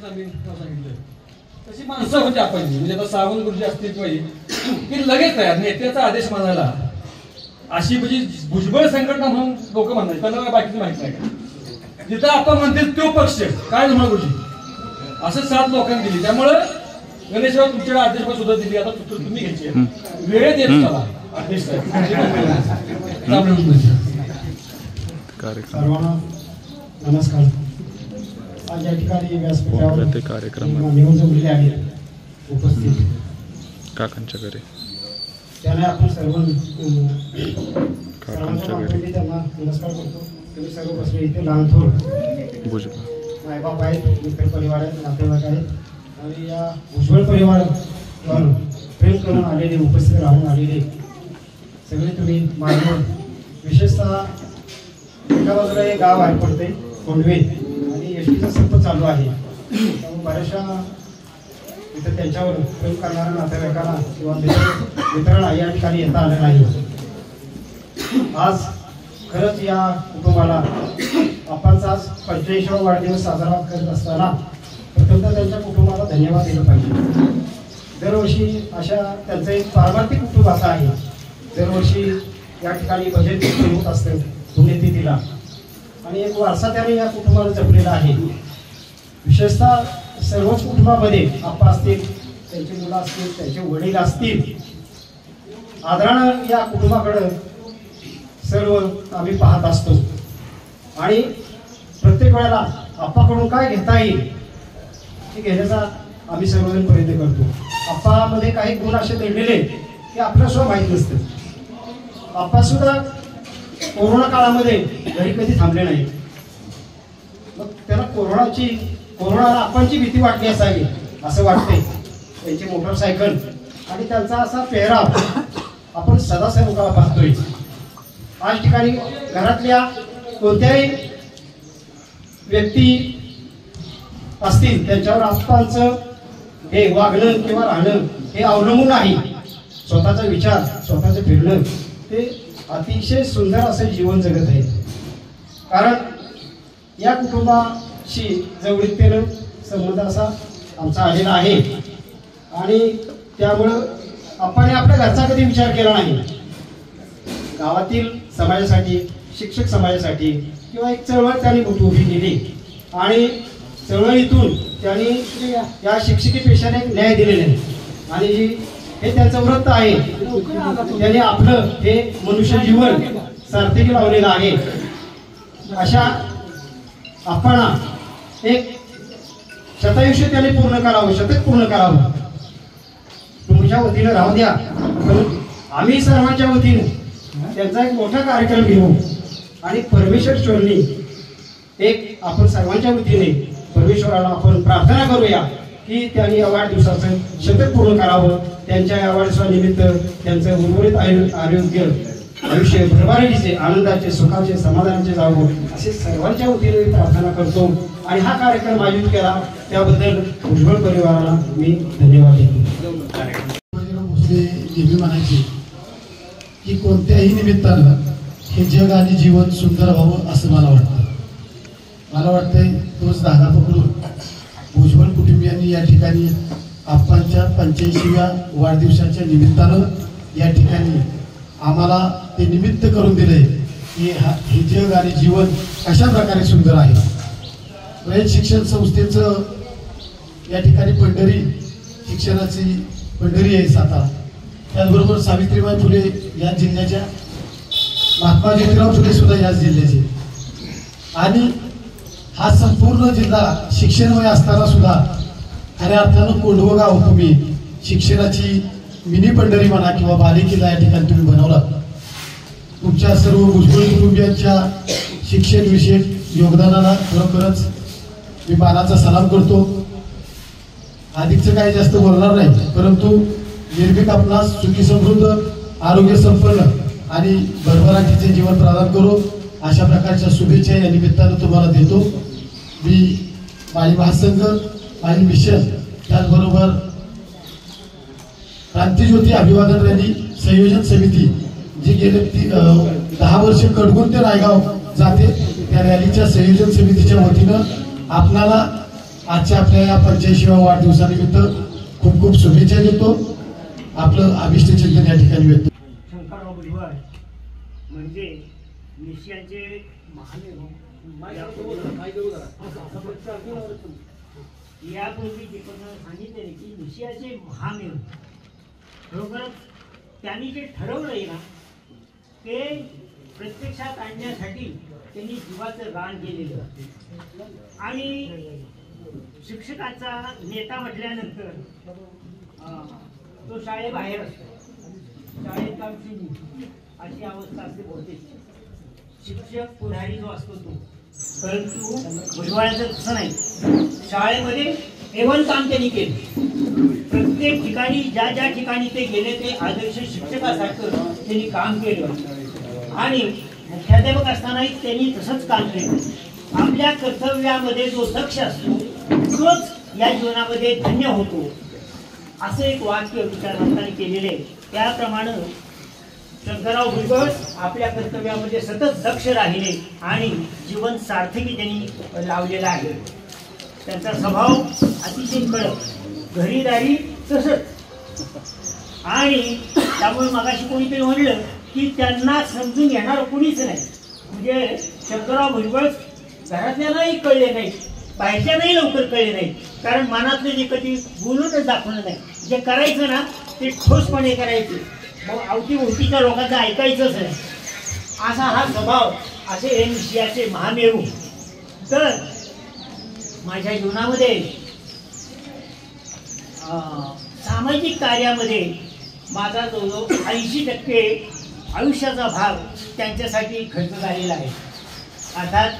आम्ही सांगितलं तशी माणसं होती आपण म्हणजे आता सावंत गुरुजी असतील की लगेच तयार नेत्याचा आदेश मानायला अशी म्हणजे भुजबळ संघटना म्हणून लोक म्हणतात त्यांना बाकीचं माहित नाही का जिथं आपण म्हणते तो पक्ष काय तुम्हाला गुरुजी असं 7 लोकांनी दिली त्यामुळं गणेशराव तुमच्याकडे आदेश सुद्धा दिली आता तुम्ही घ्यायची वेळेत येत चला आदेश सर्वांना नमस्कार। आज या ठिकाणी व्यासपीठावर कार्यक्रम निवडणुकीले आहे उपस्थित काकांच्या घरी त्याने आपण सर्वांच्या घरी त्यांना नमस्कार करतो। तुम्ही सर्व बसले इथे लहान थोर भुजबळ मायबाप आहेत मित्र परिवार आहेत नातेवाईक आहेत आणि या भुजबळ परिवारावर प्रेम करून आलेले उपस्थित राहून आलेले सगळे तुम्ही मान्य विशेषतः एका बाजूला एक गाव आहे पडते कोंडवे आणि एसटीचा संप चालू आहे त्यामुळे बऱ्याचशा इथं त्यांच्यावर प्रेम करणाऱ्या नातेवाईकांना किंवा मित्रांना या ठिकाणी येता आलं नाही। आज खरंच या कुटुंबाला आपणचा आज 45वा वाढदिवस साजरा करत असताना प्रथमतः त्यांच्या कुटुंबाला धन्यवाद दिला पाहिजे। दरवर्षी अशा त्यांचं एक पारमार्थिक कुटुंब असं आहे दरवर्षी या ठिकाणी भजन कीर्तन होत असतं पुण्यतिथीला आणि एक वारसा त्याने या कुटुंबाला जपलेला आहे। विशेषतः सर्वच कुटुंबामध्ये आप्पा असतील त्यांची मुलं असतील त्यांचे वडील असतील आदरानं या कुटुंबाकडे सर्व आम्ही पाहत असतो आणि प्रत्येक वेळेला आप्पाकडून काय घेता येईल हे घेण्याचा आम्ही सर्वजण प्रयत्न करतो। आप्पामध्ये काही गुण असे दडलेले की आपल्याला सुद्धा माहीत नसतं। आप्पा सुद्धा कोरोना काळामध्ये घरी कधी थांबले नाही मग त्याला कोरोनाला आपणची भीती वाटली असावी असं वाटते। त्यांची मोटरसायकल आणि त्यांचा असा पेहराव आपण सदा सर्वकाळ पाहतोय। आज ठिकाणी घरातल्या कोणत्याही व्यक्ती असतील त्यांच्यावर आप्पांचं हे वागणं किंवा राहणं हे अवलंबून आहे। स्वतःचा विचार स्वतःचं फिरणं ते अतिशय सुंदर असे जीवन जगत आहे। कारण या कुटुंबाशी जवळीकतेनं संबंध असा आमचा आलेला आहे आणि त्यामुळं आपण आपल्या घरचा कधी विचार केला नाही। गावातील समाजासाठी शिक्षक समाजासाठी किंवा एक चळवळ त्यांनी उभी केली आणि चळवळीतून त्यांनी या शिक्षकी पेशाने न्याय दिलेला आहे आणि जी हे त्यांचं व्रत आहे त्यांनी आपलं हे मनुष्य जीवन सार्थकी लावलेलं आहे। अशा आपण एक शतायुष्य त्याने पूर्ण करावं शतक पूर्ण करावं तुमच्या वतीनं राहू द्या पण आम्ही सर्वांच्या वतीनं त्यांचा एक मोठा कार्यक्रम घेऊ आणि परमेश्वर चरणी एक आपण सर्वांच्या वतीने परमेश्वराला आपण प्रार्थना करूया की त्यांनी या वाढदिवसाचं शतक पूर्ण करावं। त्यांच्या या वाढदिवसानिमित्त त्यांचं उर्वरित आरोग्य आयुष्य भरभराटीचे आनंदाचे सुखाचे समाधानाचे जावं असे सर्वांच्या वतीने प्रार्थना करतो आणि हा कार्यक्रम आयोजित केला त्याबद्दल भुजबळ परिवाराला मी धन्यवाद देतो। नेहमी म्हणायचे की कोणत्याही निमित्तानं हे जग आणि जीवन सुंदर व्हावं असं मला वाटतं। मला वाटतंय तोच धागा पकडून भुजबळ कुटुंबियांनी या ठिकाणी आप्पांच्या 85व्या वाढदिवसाच्या निमित्तानं या ठिकाणी आम्हाला ते निमित्त करून दिले की हे जग आणि जीवन कशा प्रकारे सुंदर आहे। रयत शिक्षण संस्थेचं या ठिकाणी पंढरी शिक्षणाची पंढरी आहे सातारा त्याचबरोबर सावित्रीबाई फुले या जिल्ह्याच्या महात्मा ज्योतिराव फुले सुद्धा याच जिल्ह्याचे आणि हा संपूर्ण जिल्हा शिक्षणमय असताना सुद्धा खऱ्या अर्थानं कोंडवं गाव तुम्ही शिक्षणाची मिनी पंढरी म्हणा किंवा बालेकिल्ला या ठिकाणी तुम्ही बनवला। तुमच्या सर्व भुजबळ कुटुंबियांच्या शिक्षण विषयक योगदानाला खरोखरच मी मानाचा सलाम करतो। अधिकचं काही जास्त बोलणार नाही परंतु निर्भीक आपणास सुखी समृद्ध आरोग्य संपन्न आणि भरभराटीचे जीवन प्रदान करो अशा प्रकारच्या शुभेच्छा या निमित्तानं तुम्हाला देतो। मी माझी महासंघ माझी मिशन त्याचबरोबर क्रांतिज्योती अभिवादन रॅली संयोजन समिती जी गेले 10 वर्ष कडगुण ते रायगाव जाते त्या रॅलीच्या संयोजन समितीच्या वतीनं आपल्याला आजच्या आपल्या या 85व्या वाढदिवसानिमित्त खूप खूप शुभेच्छा देतो. आपलं अभिष्ट चिंतन या ठिकाणी व्यक्त. शंकरराव भुजबळ म्हणजे निश्चयांचे यापूर्वी जे पण सांगितले की निश्चयाचे महामेव खरोखरच त्यांनी जे ठरवलंय ना ते प्रत्यक्षात आणण्यासाठी त्यांनी जीवाचं रान केलेलं. आणि शिक्षकाचा नेता म्हटल्यानंतर तो शाळेबाहेर असतो, शाळेत काम सुरू अशी अवस्था असते बहुतेक. शिक्षक पुढारी जो असतो तो, परंतु भुजबळाचं तसं नाही. शाळेमध्ये एवन काम त्यांनी केलं. प्रत्येक ठिकाणी ज्या ज्या ठिकाणी ते गेले ते आदर्श शिक्षकासारखं त्यांनी काम केलं आणि मुख्याध्यापक असतानाही त्यांनी तसंच काम केलं. आपल्या कर्तव्यामध्ये जो दक्ष असतो तोच या जीवनामध्ये धन्य होतो असं एक वाक्य विचारवंतांनी केलेले. त्याप्रमाणे शंकरराव भुजबळ आपल्या कर्तव्यामध्ये सतत दक्ष राहिले आणि जीवन सार्थकी त्यांनी लावलेला आहे. त्यांचा स्वभाव अतिशय कडक, घरीदारी तसंच. आणि त्यामुळे मगाशी कोणीतरी म्हणलं की त्यांना समजून घेणार कोणीच नाही. म्हणजे शंकरराव भुजबळ घरातल्यालाही कळले नाही, बाहेरच्यालाही लवकर कळले नाही. कारण मनातलं जे कधी बोलूनच दाखवलं नाही. जे करायचं ना ते ठोसपणे करायचे, मग अवतीभोवतीच्या लोकांचं ऐकायचंच नाही. असा हा स्वभाव, असे हे निश्चयाचे महामेरू. तर माझ्या जीवनामध्ये सामाजिक कार्यामध्ये माझा जवळजवळ 80% आयुष्याचा भाग त्यांच्यासाठी खर्च झालेला आहे. अर्थात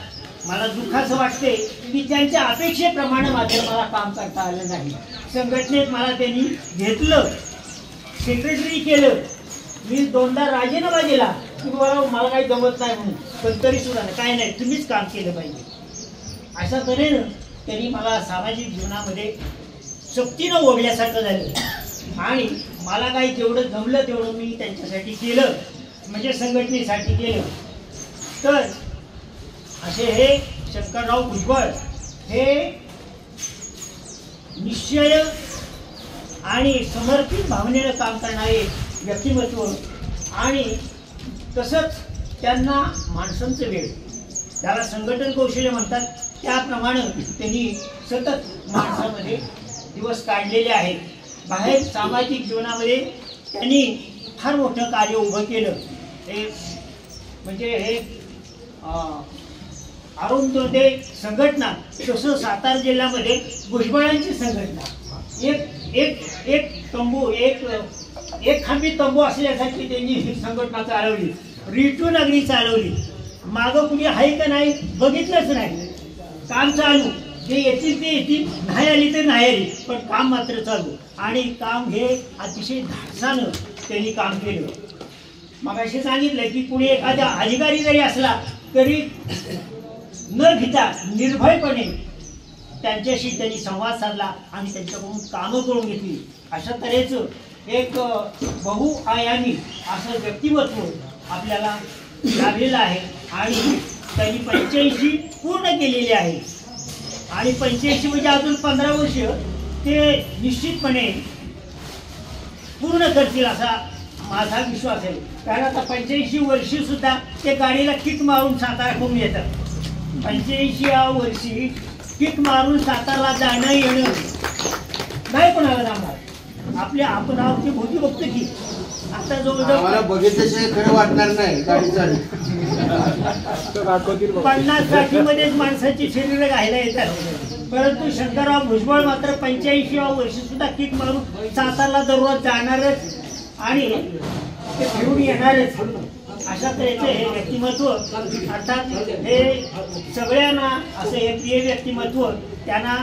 मला दुःखाचं वाटते की त्यांच्या अपेक्षेप्रमाणे मात्र मला काम करता आलं नाही. संघटनेत मला त्यांनी घेतलं, सेक्रेटरी केलं. मी 2दा राजीनामा दिला की मला काही जमत नाही म्हणून, पण तरी सुद्धा काय नाही, तुम्हीच काम केलं पाहिजे अशा तऱ्हेनं त्यांनी मला सामाजिक जीवनामध्ये सक्तीनं ओढल्यासारखं झालं. आणि मला काही जेवढं जमलं तेवढं मी त्यांच्यासाठी केलं, म्हणजे संघटनेसाठी केलं. तर असे हे शंकरराव भुजबळ हे निश्चय आणि समर्पित भावनेनं काम करणारे व्यक्तिमत्व. आणि तसंच त्यांना माणसांचं वेळ, त्याला संघटन कौशल्य म्हणतात, त्याप्रमाणे त्यांनी सतत माणसामध्ये दिवस काढलेले आहेत. बाहेर सामाजिक जीवनामध्ये त्यांनी फार मोठं कार्य उभं केलं. हे म्हणजे हे अरुंधोदय संघटना, तसं सातारा जिल्ह्यामध्ये भुजबळांची संघटना. एक तंबू, एक खांबी तंबू असल्यासारखी त्यांनी ही संघटना चालवली. रिटून अगदी चालवली. मागं कुणी आहे का नाही बघितलंच नाही. काम चालू, जे येतील ते येतील, नाही आली तर नाही आली, पण काम मात्र चालू. आणि काम हे अतिशय धाडसानं त्यांनी काम केलं. मग असे सांगितलं की कुणी एखादा अधिकारी जरी असला तरी न भीता निर्भयपणे त्यांच्याशी त्यांनी संवाद साधला आणि त्यांच्याकडून कामं करून घेतली. अशा तऱ्हेचं एक बहुआयामी असं व्यक्तिमत्व आपल्याला लाभलेलं आहे. आणि त्यांनी 85 पूर्ण केलेली आहे. आणि 85 म्हणजे अजून 15 वर्ष ते निश्चितपणे पूर्ण करतील असा माझा विश्वास आहे. कारण आता 85 वर्षी सुद्धा ते गाडीला किक मारून साताराकडून येतात. 85व्या वर्षी किक मारून सातारला जाणं येणं नाही कोणाला जमणार. आपण आहोत भोवती बघतो की आता जवळजवळ बघितल्याशिवाय खरं वाटणार नाही. गाडी चालू 50-60 मध्येच माणसाची शरीर घायला येतात. परंतु शंकरराव भुजबळ मात्र 85व्या वर्षी सुद्धा किक मारून सातारला दररोज जाणारच आणि ते फिरून येणारच. अशा तऱ्हेचे हे व्यक्तिमत्व. अर्थात हे सगळ्यांना असं हे प्रिय व्यक्तिमत्व. त्यांना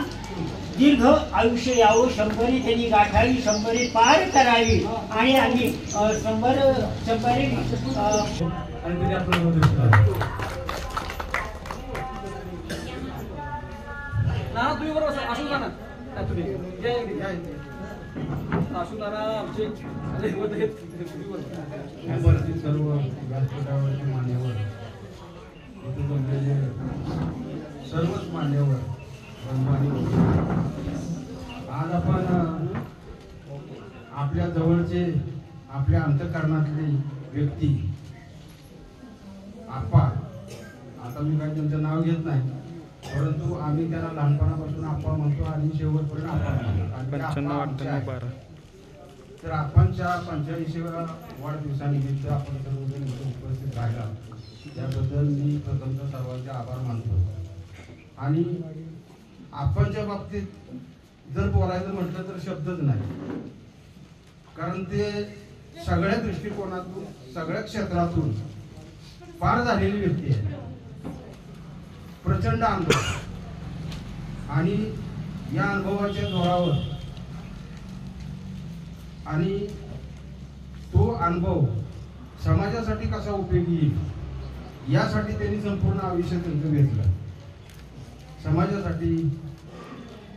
दीर्घ आयुष्य यावं, 100 त्यांनी गाठावी, 100 पार करावी. आणि आम्ही 100 ना तुम्ही बरोबर असू ना तुम्ही असू ना आमचे सर्व व्यासपीठावरचे मान्यवर, इथे जमलेले सर्वच मान्यवर, राजकारणातली व्यक्ती आप्पा, आता मी काही त्यांचं नाव घेत नाही, परंतु आम्ही त्यांना लहानपणापासून आप्पा म्हणतो आणि शेवटपर्यंत आप्पा म्हणतो. आणि ते आप्पा आमचे आहेत. तर आपणच्या 85व्या वाढदिवसानिमित्त आपण सर्वजण इथे उपस्थित राहिला त्याबद्दल मी प्रथमतः सर्वांचे आभार मानतो. आणि आपणच्या बाबतीत जर बोलायचं म्हटलं तर शब्दच नाही, कारण ते सगळ्या दृष्टिकोनातून सगळ्या क्षेत्रातून पार झालेली व्यक्ती आहे. प्रचंड अनुभव आणि या अनुभवाच्या जोरावर आणि तो अनुभव समाजासाठी कसा उपयोगी येईल यासाठी त्यांनी संपूर्ण आयुष्य त्यांचं घेतलं. समाजासाठी,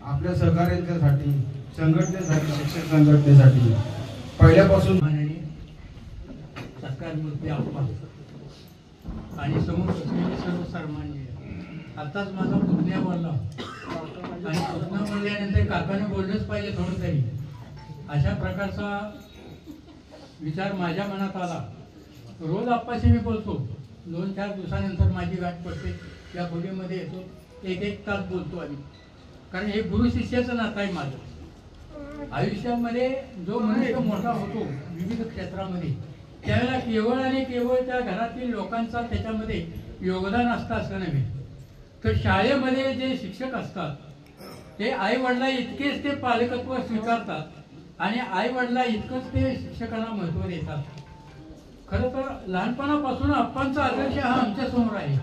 आपल्या सहकार्यांच्यासाठी, संघटनेसाठी, शिक्षक संघटनेसाठी पहिल्यापासून सरकार मूर्ती आप्पा आणि समोर बसलेले सर्व सर्वमान्य. आताच माझा पुतण्या बोलला आणि पुतण्या बोलल्यानंतर काकाने बोललंच पाहिजे थोडं तरी. अशा प्रकारचा विचार माझ्या मनात आला. रोज आप्पाशी मी बोलतो. 2-4 दिवसानंतर माझी गाठ पडते, या खोलीमध्ये येतो, 1-1 तास बोलतो आम्ही. कारण हे गुरु शिष्याचं नातं आहे माझं. आयुष्यामध्ये जो मनुष्य मोठा होतो विविध क्षेत्रामध्ये, त्यावेळेला केवळ आणि केवळ त्या घरातील लोकांचा त्याच्यामध्ये योगदान असतं असं नव्हे, तर शाळेमध्ये जे शिक्षक असतात ते आई वडिला इतकेच ते पालकत्व स्वीकारतात आणि आई वडिला इतकंच ते शिक्षकांना महत्त्व देतात. खरं तर लहानपणापासून आप्पांचा आदर्श हा आमच्या समोर आहे.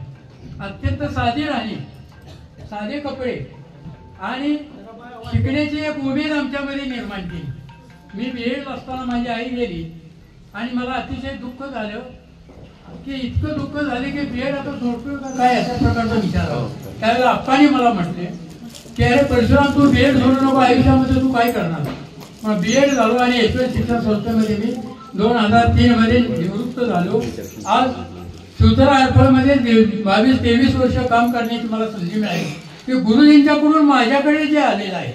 अत्यंत साधी राहणी, साधे कपडे आणि शिकण्याची एक उमेद आमच्यामध्ये निर्माण केली. मी BEd असताना माझी आई गेली आणि मला अतिशय दुःख झालं की इतकं दुःख झाले की BEd आता सोडतोय का काय अशा प्रकारचा विचार आला. त्यावेळेला आप्पांनी मला म्हटले की अरे परशुराम, तू BEd सोडू नको, आयुष्यामध्ये तू काय करणार. मग BEd झालो आणि HOS शिक्षण संस्थेमध्ये मी 2003 मध्ये निवृत्त झालो. आज शिवतरा आरफळमध्ये 22-23 वर्ष काम करण्याची मला संधी मिळाली. की गुरुजींच्याकडून माझ्याकडे जे आलेलं आहे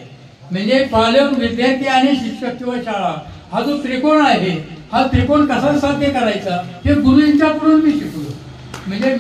म्हणजे पालक, विद्यार्थी आणि शिक्षक किंवा शाळा, हा जो त्रिकोण आहे, हा त्रिकोण कसा साध्य करायचा हे गुरुजींच्याकडून मी शिकलो. म्हणजे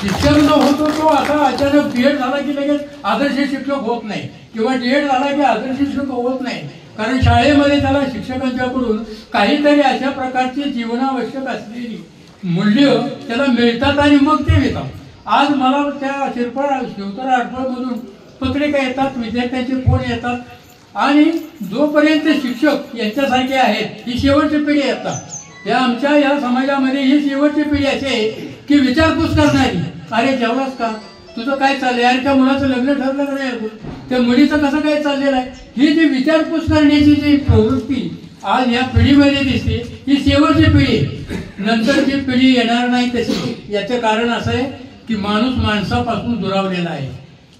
शिक्षक जो होतो तो आता अचानक BEd झाला की लगेच आदर्श शिक्षक होत नाही किंवा DEd झाला की आदर्श शिक्षक होत नाही. कारण शाळेमध्ये त्याला शिक्षकांच्याकडून काहीतरी अशा प्रकारची जीवनावश्यक असलेली मूल्य त्याला मिळतात आणि मग ते येतात. आज मला त्या शिवतरा आरफळमधून पत्रिका येतात, विद्यार्थ्यांचे फोन येतात आणि जोपर्यंत शिक्षक यांच्यासारखे आहेत, ही शेवटची पिढी येतात. या आमच्या या समाजामध्ये ही शेवटची पिढी अशी आहे की विचारपूस करणारी, अरे जेवलास का, तुझं काय चाललंय, अरे त्या मुलाचं लग्न ठरलं का नाही, त्या मुलीचं कसं काय चाललेलं आहे, ही जी विचारपूस करण्याची जी प्रवृत्ती आज या पिढीमध्ये दिसते, ही शेवटची पिढी. नंतरची पिढी येणार नाही तशी. याचं कारण असं आहे की माणूस माणसापासून दुरावलेला आहे.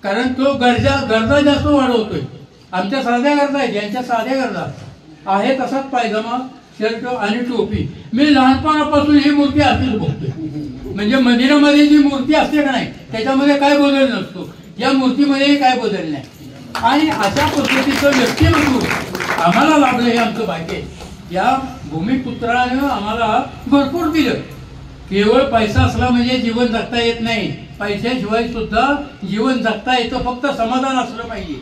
कारण तो गरजा जास्त वाढवतोय. आमच्या साध्या गरजा आहेत, यांच्या साध्या गरजा आहे तसाच पायजमा, शर्ट आणि टोपी. मी लहानपणापासून ही मूर्ती अशीच बघतोय. म्हणजे मंदिरामध्ये जी मूर्ती असते का नाही त्याच्यामध्ये काय बदल नसतो, या मूर्तीमध्ये काय बदल नाही. आणि अशा पद्धतीचं व्यक्तिमत्व आम्हाला लाभलं हे आमचं भाग्य. या भूमिपुत्रानं आम्हाला भरपूर दिलं. केवळ पैसा असला म्हणजे जीवन जगता येत नाही. पैशाशिवाय सुद्धा जीवन जगता येतं, फक्त समाधान असलं पाहिजे.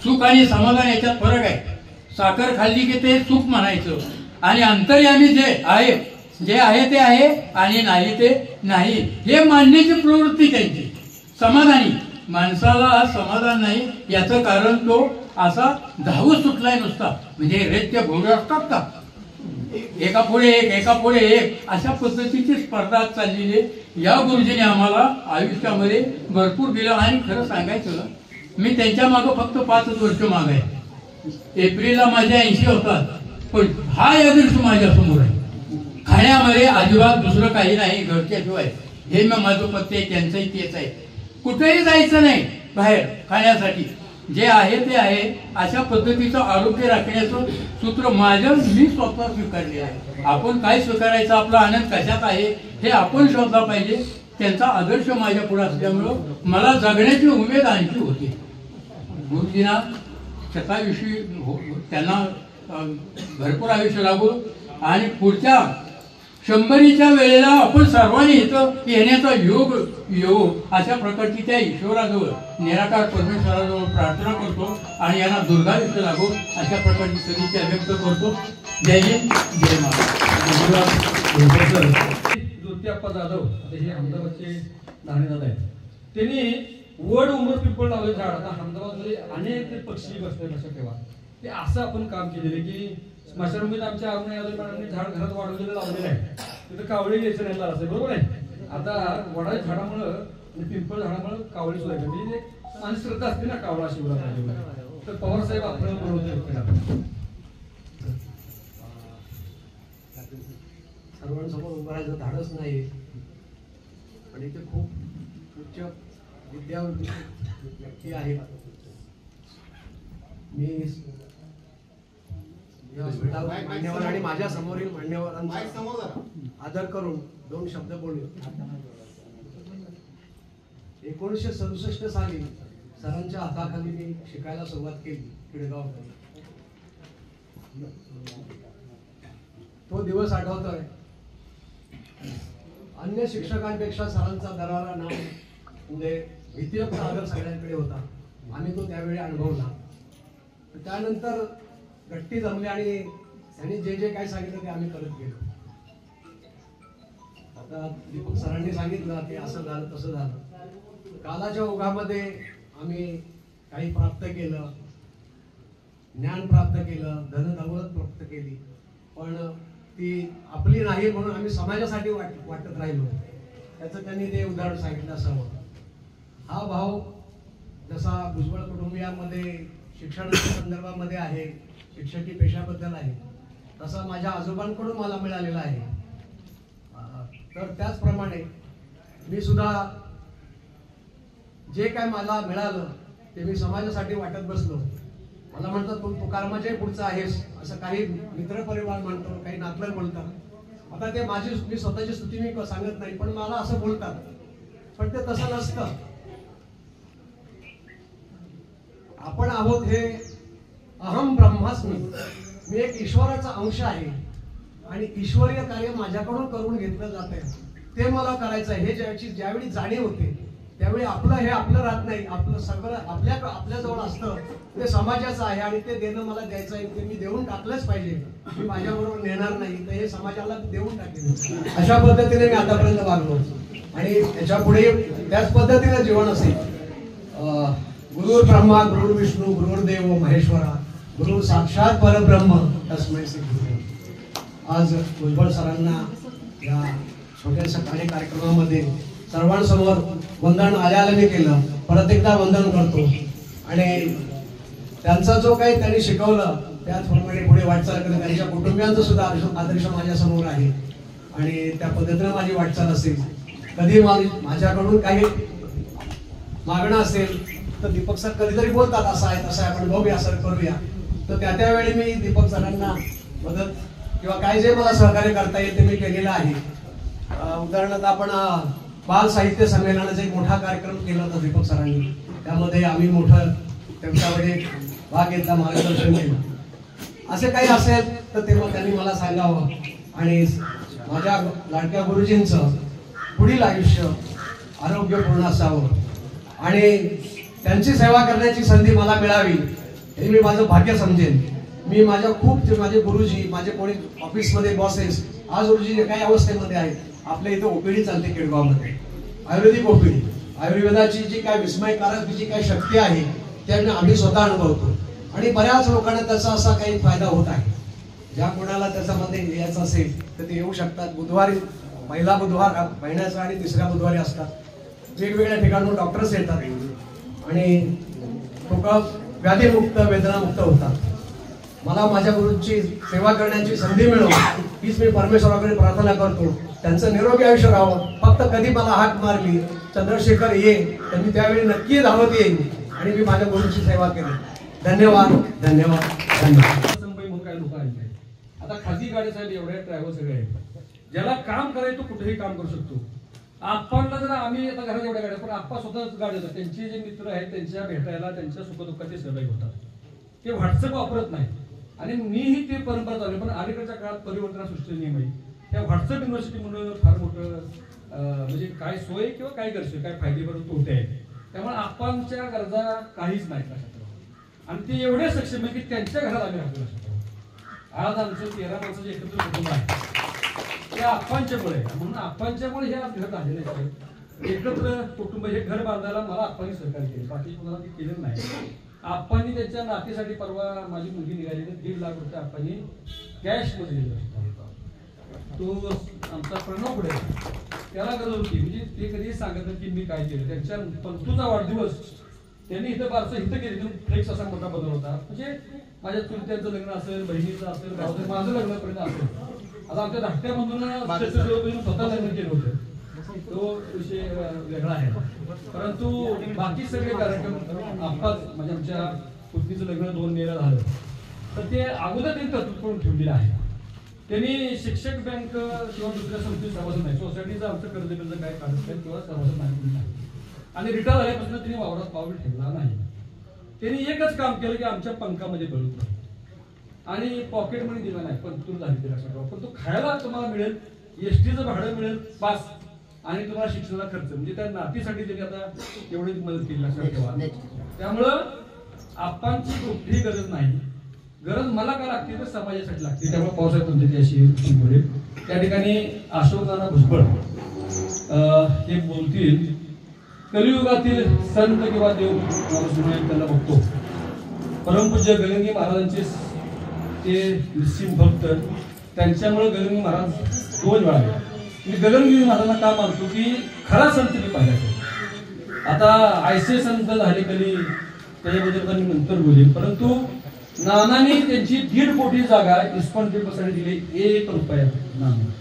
सुख आणि समाधान याच्यात फरक आहे. साखर खाल्ली की ते सुख म्हणायचं आणि अंतर्यामी जे आहे ते आहे आणि नाही ते नाही हे मानण्याची प्रवृत्ती त्यांची. समाधानी माणसाला समाधान नाही याचं कारण तो असा धावत सुटलाय नुसता. म्हणजे रेतच्या भोवऱ्या असतात का, एका पुढे एक अशा पद्धतीची स्पर्धा चाललेली. या गुरुजीने आम्हाला आयुष्यामध्ये भरपूर दिलं. आणि खरं सांगायचं मी त्यांच्या मागं फक्त 5 वर्ष माग आहे. एप्रिलला माझ्या 80 होतात, पण हा आदर्श माझ्या समोर आहे. खाण्यामध्ये अजिबात दुसरं काही नाही घरच्याशिवाय. हे मग माझं पत्ते त्यांचंही तेच आहे. कुठेही जायचं नाही बाहेर खाण्यासाठी, जे आहे ते आहे. अशा पद्धतीचं आरोग्य राखण्याचं सूत्र मी स्वतः स्वीकारले आहे. आपण काय स्वीकारायचं, आपला आनंद कशात आहे हे आपण शोधला पाहिजे. त्यांचा आदर्श माझ्या पुढे असल्यामुळं मला जगण्याची उमेद आणखी होती. गुरुजींना शतायुषी त्यांना भरपूर आयुष्य लाभो. आणि पुढच्या 100च्या वेळेला आपण सर्वांनी इथं येण्याचा योग येऊ अशा प्रकारची त्या ईश्वराजवळ निराकार परमेश्वराजवळ प्रार्थना करतो आणि यांना दुर्गा युक्त लागो अशा प्रकारची सदिच्छा व्यक्त करतो. जय हिंद जय महाराष्ट्र. ज्योतिप्पा जाधव आता हे अहमदाबादचे दादा आहेत. त्यांनी वड उमर पिंपळ लावले झाड. आता अहमदाबादमध्ये अनेक पक्षी बसले लक्षात ठेवा. ते असं आपण काम केलेलं की स्मशानभूमीत आमच्या अरुण यादव मॅडमने झाड घरात वाढवलेलं लावलेलं आहे. तिथं कावळे घ्यायचं नाही असं बरोबर आहे. आता वडाच्या झाडामुळं आणि पिंपळ झाडामुळं कावळे सुद्धा येतात. म्हणजे माझी श्रद्धा असते ना कावळा शिवला पाहिजे. तर पवार साहेब आपल्याला बरोबर सर्वांसमोर उभं राहायचं धाडच नाही आणि ते खूप उच्च विद्यावंत व्यक्ती आहेत. मी व्यासपीठावर मान्यवर आणि माझ्या समोरील मान्यवरांचा आदर करून 2 शब्द बोलू. 1967 साली सरांच्या हाताखाली मी शिकायला सुरुवात केली किडगावमध्ये. तो दिवस आठवतोय. अन्य शिक्षकांपेक्षा सरांचा दरारा नाव म्हणजे भीतीयुक्त आदर सगळ्यांकडे होता. आम्ही तो त्यावेळी अनुभवला. त्यानंतर गट्टी जमली आणि त्यांनी जे जे काय सांगितलं ते आम्ही करत गेलो. आता दीपक सरांनी सांगितलं की असं झालं तसं झालं. कालाच्या ओघामध्ये आम्ही काही प्राप्त केलं, ज्ञान प्राप्त केलं, धनदौलत प्राप्त केली, पण ती आपली नाही म्हणून आम्ही समाजासाठी वाटत राहिलो. त्याचं त्यांनी ते उदाहरण सांगितलं असावं. हा भाव जसा भुजबळ कुटुंबियांमध्ये शिक्षणाच्या संदर्भामध्ये आहे, शिक्षकी पेशाबद्दल आहे, तसा माझ्या आजोबांकडून मला मिळालेला आहे. तर त्याचप्रमाणे मी सुद्धा जे काय मला मिळालं ते मी समाजासाठी वाटत बसलो. मला म्हणतात तू तुकारामाच्या पुढचा आहेस असं काही मित्रपरिवार म्हणतो, काही नातलग बोलतात. आता ते मी स्वतःची स्तुती मी सांगत नाही, पण मला असं बोलतात. पण ते तसं नसतं. आपण आहोत हे अहम ब्रह्मास्मी. मी एक ईश्वराचा अंश आहे आणि ईश्वरीय कार्य माझ्याकडून करून घेतलं जात आहे. ते मला करायचं आहे. हे ज्यावेळी जाणीव होते त्यावेळी आपलं हे आपलं राहत नाही. आपलं सगळं आपल्याजवळ असतं ते समाजाचं आहे आणि ते देणं मला द्यायचं आहे. ते मी देऊन टाकलंच पाहिजे. मी माझ्याबरोबर नेणार नाही तर हे समाजाला देऊन टाकेल. अशा पद्धतीने मी आतापर्यंत वागलो आणि त्याच्या पुढे त्याच पद्धतीने जीवन असेल. गुरुर् ब्रह्मा गुरुर् विष्णू गुरुर्देव महेश्वरा गुरु साक्षात परब्रह्म तस्मै श्री गुरुदेव. आज भुजबळ सरांना या छोट्याशा कार्यक्रमामध्ये सर्वांसमोर वंदन आल्याने केलं. परत एकदा वंदन करतो आणि त्यांचा जो काही त्यांनी शिकवलं त्याचप्रमाणे पुढे वाटचाल करत त्यांच्या कुटुंबियांचं सुद्धा आदर्श माझ्या समोर आहे आणि त्या पद्धतीने माझी वाटचाल असेल. कधी माझ्याकडून काही मागणं असेल तर दीपक सर कधीतरी बोलतात असं आहे तसं आहे आपण बघूया सर करूया. तर त्यावेळी मी दीपक सरांना मदत किंवा काय जे मला सहकार्य करता येईल ते मी केलेलं आहे. उदाहरणार्थ आपण बाल साहित्य संमेलनाचा एक मोठा कार्यक्रम केला होता दीपक सरांनी. त्यामध्ये आम्ही मोठं त्यांच्याकडे भाग घेतला, मार्गदर्शन केलं. असे काही असेल तर तेव्हा त्यांनी मला सांगावं आणि माझ्या लाडक्या गुरुजींचं पुढील आयुष्य आरोग्यपूर्ण असावं आणि त्यांची सेवा करण्याची संधी मला मिळावी हे मी माझं भाग्य समजेन. मी माझे गुरुजी, माझे कोणी ऑफिसमध्ये बॉसेस आज रोजी जे काही अवस्थेमध्ये आहेत. आपल्या इथे ओपीडी चालते केडगावमध्ये, आयुर्वेदिक ओपीडी. आयुर्वेदाची जी काय विस्मयकारक जी काही शक्ती आहे ते आम्ही स्वतः अनुभवतो आणि बऱ्याच लोकांना त्याचा असा काही फायदा होत आहे. ज्या कोणाला त्याच्यामध्ये यायचं असेल तर ते येऊ शकतात. बुधवारी पहिला बुधवार महिन्याचा आणि तिसऱ्या बुधवारी असतात. वेगवेगळ्या ठिकाणून डॉक्टर्स येतात आणि लोक व्याधीमुक्त वेदनामुक्त होतात. मला माझ्या गुरूंची सेवा करण्याची संधी मिळो हीच मी परमेश्वराकडे प्रार्थना करतो. त्यांचं निरोगी आयुष्य राहावं. फक्त कधी मला हाक मारली चंद्रशेखर ये तर मी त्यावेळी नक्की धावत येईन आणि मी माझ्या गुरूंची सेवा केली. धन्यवाद धन्यवाद धन्यवाद. म्हणून काही लोक आहेत. आता खाजगी गाडी साहेब एवढ्या ट्रॅव्हल सगळे आहेत. ज्याला काम करायचं कुठेही काम करू शकतो. आप्पांना जर आम्ही आता घरात एवढ्या गाड्या पण आप्पा स्वतःच गाडी होतात. त्यांचे जे मित्र आहेत त्यांच्या भेटायला त्यांच्या सुखदुःखाचे सहभागी होतात. ते व्हॉट्सअप वापरत नाही. आणि मीही ते परंपरा चालू, पण अलीकडच्या काळात परिवर्तनासृष्टी नियम आहे. त्या व्हॉट्सअप युनिव्हर्सिटी म्हणून फार मोठं म्हणजे काय सोय किंवा काय गरज काय फायदे बरोबर तोटे आहे. त्यामुळे आपणच्या गरजा काहीच नाहीत लक्षात ठेवा. आणि ते एवढे सक्षम आहे की त्यांच्या घरात आम्ही राहतो लक्षात ठेवा. आज आमचं 13 माणसाचं एकत्र कुटुंब आहे ते आपणच्यामुळे, म्हणून आपणच्यामुळे हे आज घर झालेलं आहे. एकत्र कुटुंब हे घर बांधायला मला आपणही सहकार्य केलं, बाकी कोणाला ते केलेलं नाही. आपणही त्यांच्या नातीसाठी परवा माझी मुलगी निघाली तर 1.5 लाख रुपये आपणही कॅश मध्ये दिले. तो आमचा प्रणव पुढे त्याला गरज होती, म्हणजे ते कधी सांगत नाही की मी काय केलं. त्यांच्या पंतूचा वाढदिवस त्यांनी इथं बारसं इथं केली, फ्लेक्स असा मोठा बदल होता. म्हणजे माझ्या चुलत्यांचं लग्न असेल, बहिणीचं असेल, भावाचं, माझं लग्नपर्यंत असेल. आता आमच्या धाकट्यामधून स्वतः लग्न केलं होतं, तो विषय वेगळा आहे. परंतु बाकी सगळे कार्यक्रम आपाच म्हणजे आमच्या पुतणीचं लग्न 2 मेला झालं, तर ते अगोदर त्यांनी तरतूद करून ठेवलेलं आहे. त्यांनी शिक्षक बँक किंवा दुसऱ्या संस्थेत सभासद नाही, सोसायटीचं आमचं कर्ज बिर्ज काय काढत नाही किंवा सभासद नाही. आणि रिटायर झाल्यापासून त्यांनी वावरात पाऊल ठेवला नाही. त्यांनी एकच काम केलं की आमच्या पंखामध्ये बळून आणि पॉकेट मनी दिला नाही, पण तू झाली ते लक्षात ठेवा. पण तो खायला तुम्हाला मिळेल, एसटीचं भाडं मिळेल पास, आणि तुम्हाला शिक्षणाचा खर्च, म्हणजे त्या नातीसाठी त्यांनी आता एवढी मदत केली लक्षात ठेवा. त्यामुळं आपणची कुठलीही गरज नाही. गरज मला काय लागते तर समाजासाठी लागते. त्यामुळे पावसाळ्यात तुमची अशी बोलेल. त्या ठिकाणी अशोक नाना भुजबळ हे बोलतील. कलियुगातील संत किंवा देव त्यांना बघतो. परमपूज्य गगनगी महाराजांचे ते निस्सिम भक्त, त्यांच्यामुळे गगनगी महाराज 2 वेळा आले. मी गगनगिरी महाराजांना का मानतो की खरा संत मी पाहिला. आता ऐसे संत झाले कधी त्याच्याबद्दल मी नंतर बोलेन. परंतु नानांनी त्यांची 1.5 कोटी जागा इस्कॉन टेम्पलसाठी दिली, 1 रुपया नाना.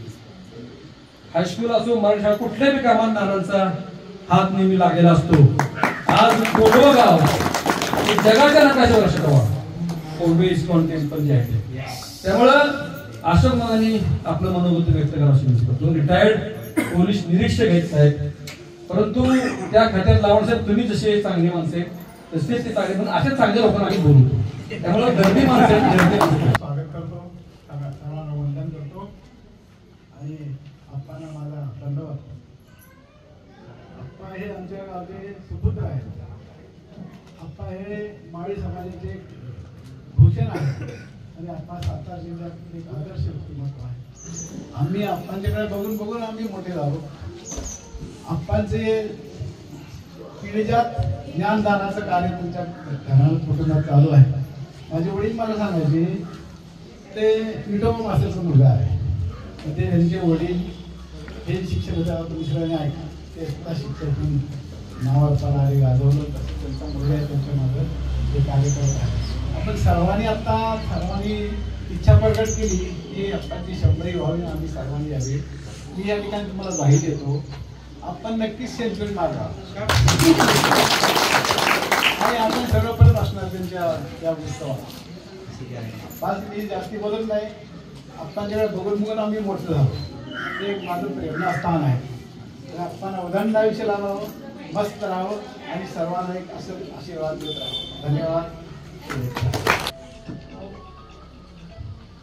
हायस्कूल असो, मराठी शाळा, कुठल्याही कामात नानांचा हात नेहमी लागलेला असतो. आज कोडवा गाव जगाच्या नकाशावर लक्षात ठेवा, कोडवे इस्कॉन टेम्पल जे आहे. त्यामुळं अशोक नानांनी आपलं मनोगत व्यक्त करावं. तो रिटायर्ड पोलीस निरीक्षक आहेत साहेब, परंतु त्या खात्यात लावण्यासाठी तुम्ही जसे चांगली माणसे तसेच ते चांगले, पण अशा चांगल्या लोकांना आम्ही बोलू. त्यामुळे गर्दी माणसं स्वागत करतो, सर्वांना वंदन करतो आणि आप्पांना माझा धन्यवाद. आप्पा हे आमच्या गावचे सुपुत्र आहेत. आप्पा हे माळी समाजाचे भूषण आहे आणि आप्पा सातारा जिल्ह्यात एक आदर्श व्यक्तिमत्व आहे. आम्ही आप्पांच्याकडे बघून बघून आम्ही मोठे झालो. आप्पांचे पिढीजात ज्ञानदानाचं कार्य तुमच्या घरात कुटुंबात चालू आहे. माझे वडील मला सांगायचे, ते विठोबा मास्टरचा मुलगा आहे. ते त्यांचे वडील हे शिक्षक होते, दुसऱ्याने ऐका ते सुद्धा शिक्षकातून नावावर चालणारे गाजवलं, तसं त्यांचा मुलगा आहे, त्यांच्या मागं हे कार्य करत आहे. आपण सर्वांनी इच्छा प्रकट केली की आप्पांची 100वी व्हावी, आम्ही सर्वांनी यावे. मी या ठिकाणी तुम्हाला ग्वाही देतो, आपण नक्कीच सेंचुरी मारा आणि आपण सगळं परत असणार त्यांच्या त्या उत्सवाला. बस मी जास्ती बोलत नाही. आप्पांच्याकडे बघून बघून आम्ही मोठं झालो. ते एक माझं प्रेरणास्थान आहे. तर आप्पांना उदाहरण आयुष्य लावावं, मस्त राहावं आणि सर्वांना एक असं आशीर्वाद देत राहावं. धन्यवाद.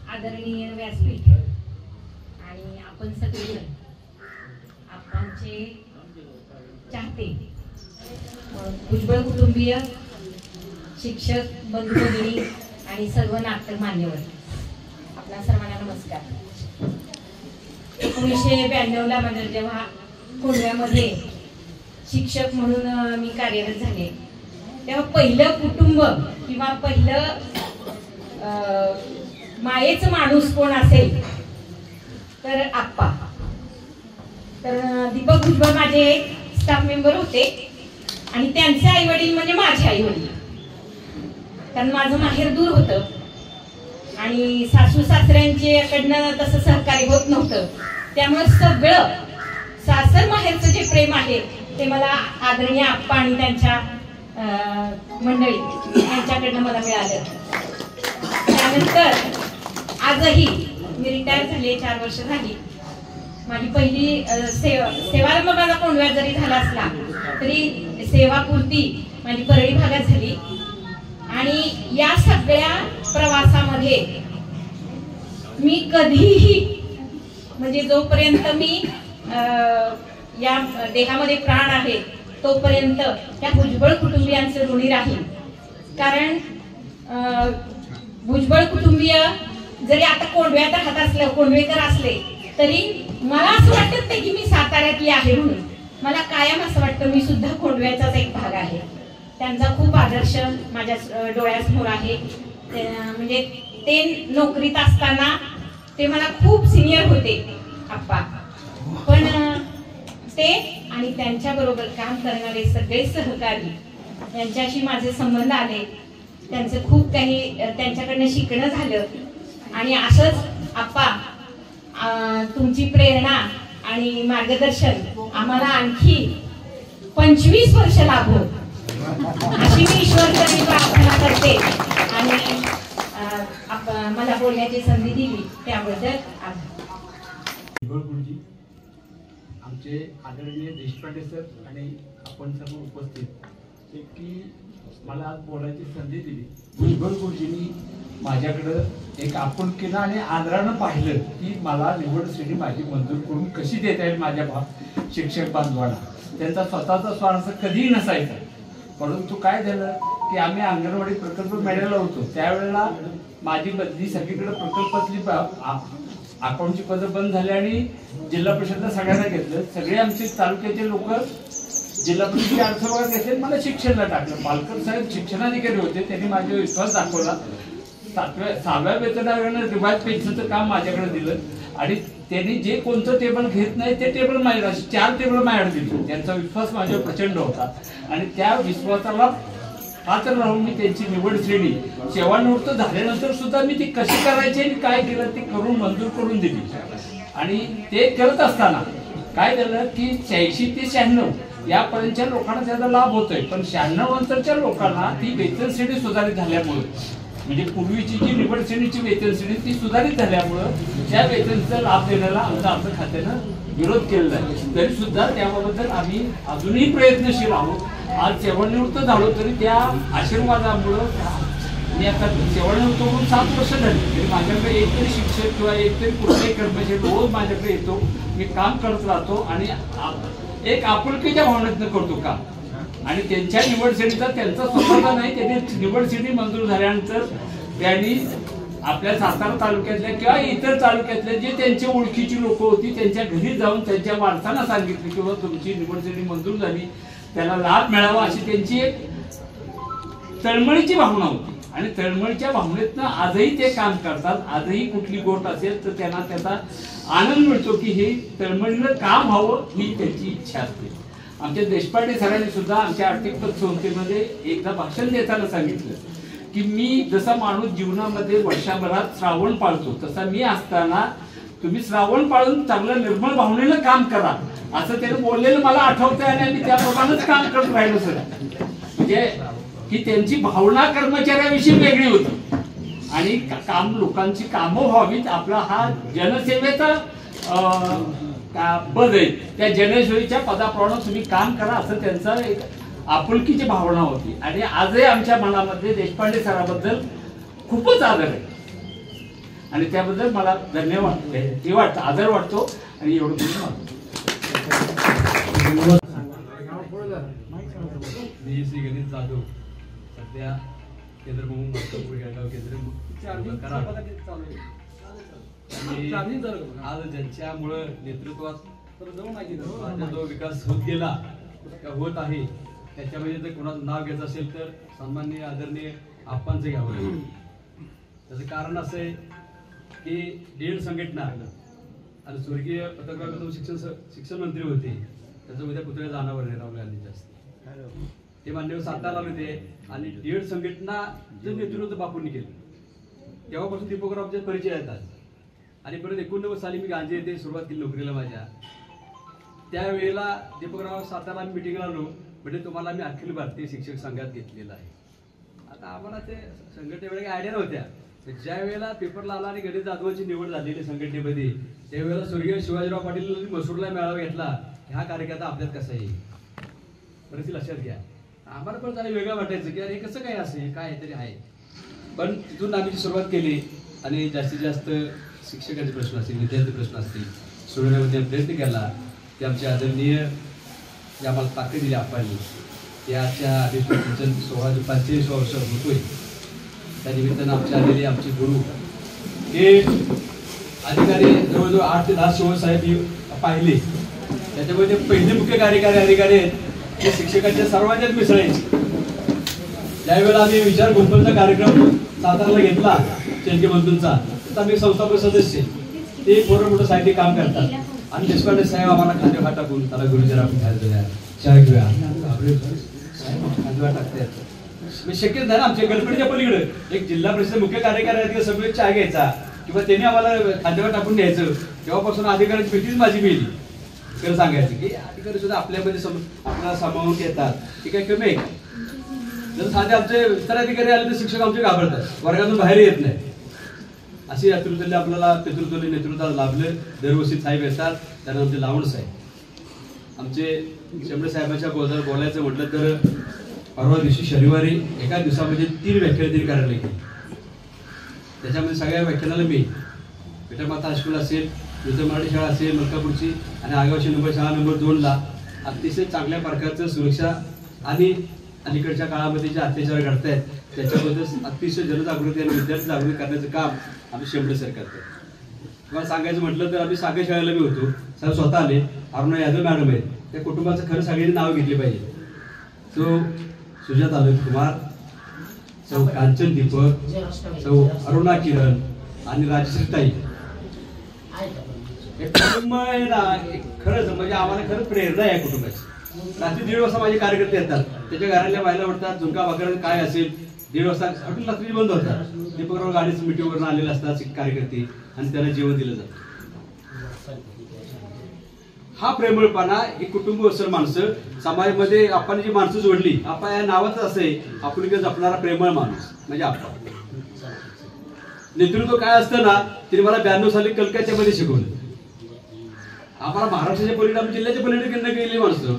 आदरणीय व्यासपीठ आणि आपण सगळे आप्पांचे चाहते, भुजबळ कुटुंबीय, शिक्षक बंधू भगिनी आणि सर्व नाटक मान्यवर, आपल्या सर्वांना नमस्कार. 1992ला म्हणजे जेव्हा कोंढव्यामध्ये शिक्षक म्हणून मी कार्यरत झाले, तेव्हा पहिलं कुटुंब किंवा पहिलं मायेचं माणूस कोण असेल तर आप्पा. तर दीपक भुजबळ माझे स्टाफ मेंबर होते आणि त्यांचे आई वडील म्हणजे माझे आई वडील. कारण माझं माहेर दूर होतं आणि सासू सासऱ्यांच्याकडनं तसं सहकार्य होत नव्हतं. त्यामुळे सगळं सासर माहेरचं जे प्रेम आहे ते मला आदरणीय आप्पा आणि त्यांच्या मंडळी यांच्याकडनं मला मिळालं. त्यानंतर आजही मी रिटायर झाले, 4 वर्ष झाली. माझी पहिली सेवारंभ माझा कोंढव्यात जरी झाला असला तरी सेवापूर्ती माझी परळी भागात झाली. आणि या सगळ्या प्रवासामध्ये मी कधीही म्हणजे जोपर्यंत मी या देहामध्ये प्राण आहे तोपर्यंत त्या भुजबळ कुटुंबियांचे ऋणी राहील. कारण भुजबळ कुटुंबीय जरी आता कोंडव्यात राहत असलं, कोंडवेकर असले, तरी मला असं वाटत नाही की मी साताऱ्यातली आहे म्हणून. मला कायम असं वाटतं मी सुद्धा कोंडव्याचाच एक भाग आहे. त्यांचा खूप आदर्श माझ्या डोळ्यासमोर आहे. म्हणजे ते नोकरीत असताना ते मला खूप सिनियर होते आप्पा, पण ते आणि त्यांच्या बरोबर काम करणारे सगळे सहकारी यांच्याशी माझे संबंध आले. त्यांचं खूप काही त्यांच्याकडनं शिकणं झालं. आणि असंच आप्पा तुमची प्रेरणा आणि मार्गदर्शन आम्हाला आणखी 25 वर्ष लाभो अशी मी ईश्वरचरणी प्रार्थना करते. आणि मला बोलण्याची संधी दिली त्याबद्दल गुरुजी, आमचे आदरणीय देशपांडे सर आणि आपण सर्व उपस्थित की मला आज बोलायची संधी दिली. भुजबळ गुरुजींनी माझ्याकडं एक आपुलकीनं आणि आदरानं पाहिलं की मला निवड श्रेणी माझी मंजूर करून कशी देता येईल माझ्या शिक्षक बांधवांना. त्यांचा स्वतःचा स्वार्थ कधीही नसायचा. परंतु काय झालं की आम्ही अंगणवाडी प्रकल्प मेळायला होतो त्यावेळेला माझी बदली सगळीकडे प्रकल्पातली अकाउंटची पदं बंद झाली आणि जिल्हा परिषदला सगळ्यांना घेतलं. सगळे आमचे तालुक्याचे लोक जिल्हा परिषदेचे अर्थसभा घेतले. मला शिक्षणला टाकलं. पालकर साहेब शिक्षणाधिकारी होते. त्यांनी माझ्यावर विश्वास दाखवला. 6व्या वेतन आयोगाने रिवाज पेन्शनचं काम माझ्याकडे दिलं आणि त्यांनी जे कोणतं टेबल घेत नाही ते टेबल माझ्याकडे 4 टेबल माझ्याकडे दिले. त्यांचा विश्वास माझ्यावर प्रचंड होता आणि त्या विश्वासाला पात्र राहून मी त्यांची निवड श्रेणी सेवानिवृत्त झाल्यानंतर सुद्धा मी ती कशी करायची आणि काय केलं ते करून मंजूर करून दिली. आणि ते करत असताना काय झालं की 86 ते 96 यापर्यंतच्या लोकांना त्याचा लाभ होतोय. पण 96 नंतरच्या लोकांना ती वेतन श्रेणी सुधारित झाल्यामुळे म्हणजे पूर्वीची जी निवड श्रेणीची वेतन श्रेणी ती सुधारित झाल्यामुळं त्या वेतनचा लाभ देण्याला आमच्या अर्थ खात्यानं विरोध केलेला आहे. तरी सुद्धा त्याबाबत आम्ही अजूनही प्रयत्नशील आहोत. आज सेवानिवृत्त झालो तरी त्या आशीर्वादामुळं मी आता सेवानिवृत्त होऊन 7 वर्ष झाली तरी माझ्याकडे एकतरी शिक्षक किंवा एकतरी कुठलाही कर्मचारी रोज माझ्याकडे येतो. मी काम करत राहतो आणि एक आपुलकीच्या भावनेतनं करतो काम. आणि त्यांच्या निवड श्रेणीचा त्यांचा स्वतःचा नाही, त्यांनी निवड श्रेणी मंजूर झाल्यानंतर त्यांनी आपल्या सातारा तालुक्यातल्या किंवा इतर तालुक्यातल्या जे त्यांच्या ओळखीची लोक होती त्यांच्या घरी जाऊन त्यांच्या वारसांना सांगितलं की बाबा तुमची निवड श्रेणी मंजूर झाली, त्याला लाभ मिळावा अशी त्यांची एक तळमळीची भावना होती. आणि तळमळीच्या भावनेतनं आजही ते काम करतात. आजही कुठली गोष्ट असेल तर त्यांना त्याचा आनंद मिळतो की हे तळमळीनं काम व्हावं ही त्यांची इच्छा असते. आमच्या देशपांडे सरांनी सुद्धा आमच्या आर्थिक पद संस्थेमध्ये एकदा भाषण देताना सांगितलं की मी जसा माणूस जीवनामध्ये वर्षभरात श्रावण पाळतो तसा मी असताना तुम्ही श्रावण पाळून चांगलं निर्मळ भावनेनं काम करा असं त्याने बोललेलं मला आठवतंय आणि आम्ही त्याप्रमाणेच काम करत राहिलो सर. म्हणजे की त्यांची भावना कर्मचाऱ्याविषयी वेगळी होती आणि काम लोकांची कामं व्हावीत आपला हा जनसेवेचा पद आहे. त्या जनसेवेच्या पदाप्रमाणे तुम्ही काम करा असं त्यांचा एक आपुलकीची भावना होती. आणि आजही आमच्या मनामध्ये देशपांडे सराबद्दल खूपच आदर आहे आणि त्याबद्दल मला धन्यवाद हे वाटतं, आदर वाटतो आणि एवढं मी श्री गणेश जाधव सध्या केंद्र प्रमुख मस्तपूर जळगाव केंद्र कराड. आज ज्यांच्यामुळं नेतृत्वात माझा जो विकास होत गेला होत आहे त्याच्यामध्ये जर कोणाचं नाव घ्यायचं असेल तर सन्माननीय आदरणीय आप्पांचं घ्यावं. त्याचं कारण असं आहे की डीएड संघटना आणि स्वर्गीय पत्रकार शिक्षण मंत्री होते त्याचं उद्या पुतळ्या जाणार आहे राहुल गांधीच्या हस्ते. ते मान्यवर सातारा होते आणि डीएड संघटना जर नेतृत्व बापूंनी केलं तेव्हापासून दीपकरावचे परिचय येतात. आणि परत 89 साली मी गांधी येथे सुरुवात केली नोकरीला माझ्या. त्यावेळेला दीपकराव सातारा आम्ही मिटिंगला आलो म्हणजे तुम्हाला मी अखिल भारतीय शिक्षक संघात घेतलेला आहे. आता आम्हाला ते संघटनेमध्ये काही आयडिया नव्हत्या. ज्या वेळेला पेपरला आला आणि गणेश जाधवांची निवड झालेली संघटनेमध्ये त्यावेळेला स्वर्गीय शिवाजीराव पाटील मसूरला मेळावा घेतला. ह्या कार्यकर्ता आपल्यात कसा येईल परिस्थिती लक्षात घ्या. आम्हाला पण त्याला वेगळं वाटायचं की अरे कसं काय असेल काय तरी आहे. पण तिथून आम्ही जी सुरुवात केली आणि जास्तीत जास्त शिक्षकांचे प्रश्न असतील, विद्यार्थी प्रश्न असतील सोडवण्यामध्ये प्रयत्न केला. ते आमचे आदरणीय जे आम्हाला ताकद दिली आपण याच्या अधिवेशन 1645 वर्ष होतोय. त्या निमित्तानं आमच्या आलेले आमचे गुरु हे अधिकारी जवळजवळ 8 ते 10 शिवण साहेब पाहिले. त्याच्यामध्ये पहिले मुख्य कार्यकारी अधिकारी आहेत ते शिक्षकांच्या सर्वांच्याच मिसळायचे. ज्यावेळेला आम्ही विचार गुंफलचा कार्यक्रम सातारला घेतला शेळके बंधूंचा, तर आम्ही संस्थापक सदस्य ते मोठं मोठं साहित्य काम करतात. आणि देशपांडे साहेब आम्हाला खांदेवा टाकून त्याला गुरुजरा आपण खायला चहा घेऊया साहेब खांदेवा टाकतात. शक्यच नाही ना आमच्या गडबडीच्या पलीकडे एक जिल्हा परिषद मुख्य कार्यकारी अधिकारी सगळे चहा घ्यायचा किंवा त्यांनी आम्हाला खांदेवा टाकून द्यायचं. तेव्हापासून अधिकाऱ्यांची भीतीच माझी मिळली. खरं सांगायचं की अधिकारी सुद्धा आपल्यामध्ये आपल्याला सामावून घेतात. ठीक आहे कमी आहे. जर साधे आमचे उत्तराधिकारी आले तर शिक्षक आमचे घाबरतात, वर्गातून बाहेर येत नाही. अशी नेतृत्वाला आपल्याला नेतृत्वाला लाभलं. दरवर्षी साहेब येतात. त्यांना आमचे लावण साहेब आमचे शेंबडे साहेबांच्या बोलायचं म्हटलं तर परवा दिवशी शनिवारी एका दिवसामध्ये 3 व्याख्यान तरी करायला गेली. त्याच्यामध्ये सगळ्या व्याख्यानाला मी पेटरमाता हायस्कूल असेल, युद्ध मराठी शाळा असेल मलकापूरची आणि आगावची शाळा नंबर 2ला अतिशय चांगल्या प्रकारचं सुरक्षा आणि अलीकडच्या काळामध्ये जे अत्याचार घडतायत त्याच्याबद्दल अतिशय जनजागृती आणि विद्यार्थी जागृती करण्याचं काम आम्ही शेंबडे सर करतो. तुम्हाला सांगायचं म्हटलं तर आम्ही सागे शाळेला मी होतो. सर स्वतः आले. अरुणा यादव मॅडम आहेत. त्या कुटुंबाचं खरं सगळ्यांनी नाव घेतले पाहिजे. तो सुजाता आलोक कुमार, सौ कांचन दीपक, सौ अरुणा किरण आणि राजश्रीताई हे कुटुंब आहे ना खरंच म्हणजे आम्हाला खरंच प्रेरणा आहे कुटुंबाची. रात्री 1:30 वाजता माझे कार्यकर्ते येतात. त्याच्या घरातल्या बायला वाटतात झुणका भाकर काय असेल 1:30 वाजता हॉटेल रात्री बंद होतात. दीपकराव गाडीच मिटिंगवरून आलेले असतात कार्यकर्ते आणि त्यांना जेवण दिलं जातं. हा प्रेमळपणा ही कुटुंब असेल माणसं समाजामध्ये आपण जी माणसं जोडली आपण या नावाच असं आहे आपुलकी जपणारा प्रेमळ माणूस म्हणजे आपण. नेतृत्व काय असतं ना तिने मला 92 साली कलकत्त्यामध्ये शिकवलं. आम्हाला महाराष्ट्राच्या पलीकडे जिल्ह्याच्या पलीकडे गेली माणसं.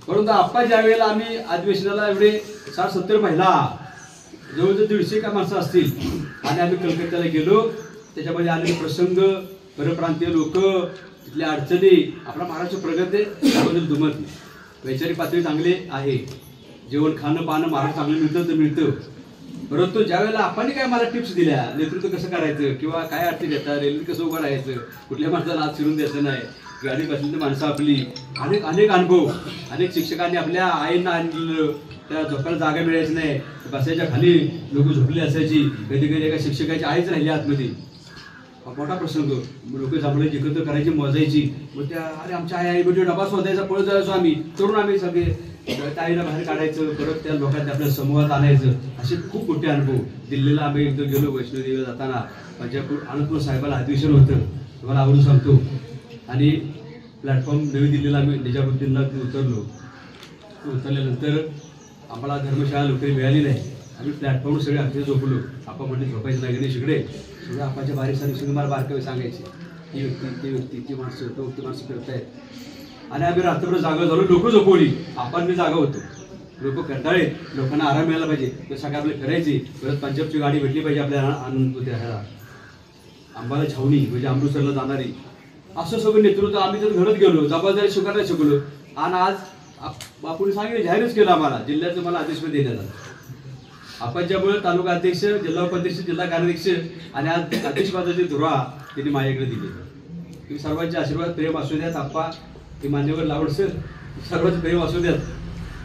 परंतु आप्पा ज्या वेळेला आम्ही अधिवेशनाला एवढे 60-70 महिला जवळजवळ 150 का माणसं असतील आणि आम्ही कलकत्त्याला गेलो. त्याच्यामध्ये आलेले प्रसंग परप्रांतीय लोक तिथल्या अडचणी आपला महाराष्ट्र प्रगत आहे त्याबद्दल दुमत वैचारिक पातळी चांगली आहे. जेवण खाणं पाणं महाराष्ट्र चांगलं मिळतं तर मिळतं. परंतु ज्या वेळेला आपण काय मला टिप्स दिल्या नेतृत्व कसं करायचं किंवा काय अडचणी येतात रेल्वे कसं उभं राहायचं कुठल्या माणसाला हात फिरून द्यायचं नाही गाडी बसली तर माणसं आपली अनेक अनुभव अनेक शिक्षकांनी आपल्या आईंना आणलं. त्या झोपायला जागा मिळायची नाही बसायच्या खाली लोक झोपली असायची. कधी कधी एका शिक्षकाची आईच राहिली आतमध्ये. मोठा प्रसंग लोक जमल्याची एकत्र करायची मोजायची. मग त्या अरे आमच्या आई म्हणजे डबा शोधायचा पळत जायचो आम्ही तरुण आम्ही सगळे त्या आईला बाहेर काढायचं परत त्या लोकांना आपल्या समूहात आणायचं. असे खूप मोठे अनुभव. दिल्लीला आम्ही एकदा गेलो वैष्णोदेवीला जाताना पंजापूर आनंदपूर साहेबाला अधिवेशन होतं तुम्हाला आवडून सांगतो. आणि प्लॅटफॉर्म नवी दिल्लीला आम्ही निजामुद्दीनला उतरलो. उतरल्यानंतर आम्हाला धर्मशाळा नोकरी मिळाली नाही. आम्ही प्लॅटफॉर्मवर सगळे आमच्या झोपलो. आपण म्हणजे झोपायचं नाही गणेश इकडे सगळं आपाच्या बारीक सारी मला बारकावे सांगायचे ती व्यक्ती ती माणसं ती माणसं करतायत. आणि आम्ही रात्रभर जागा झालो. लोक झोपवली आपण मी जागा होतो. लोक कंटाळे लोकांना आराम मिळाला पाहिजे तर सगळं आपले करायचे. परत पंजाबची गाडी भेटली पाहिजे आपल्याला आनंद ह्याला अंबाला छावणी म्हणजे अमृतसरला जाणारी असं सगळं नेतृत्व आम्ही जर घडत गेलो जबाबदारी स्वीकारता शिकलो. आणि आज बापूने सांगितलं जाहीरच केलं आम्हाला जिल्ह्याचं मला आदेशपद देण्यात आलं. आपण ज्यामुळे तालुका अध्यक्ष जिल्हा उपाध्यक्ष जिल्हा कार्याध्यक्ष आणि आज अध्यक्षपदाची धुरा त्यांनी माझ्याकडे दिली. तुम्ही सर्वांचे आशीर्वाद प्रेम असू द्यात. आप्पा हे मान्यवर लावड सर सर्वांचे प्रेम असू द्यात.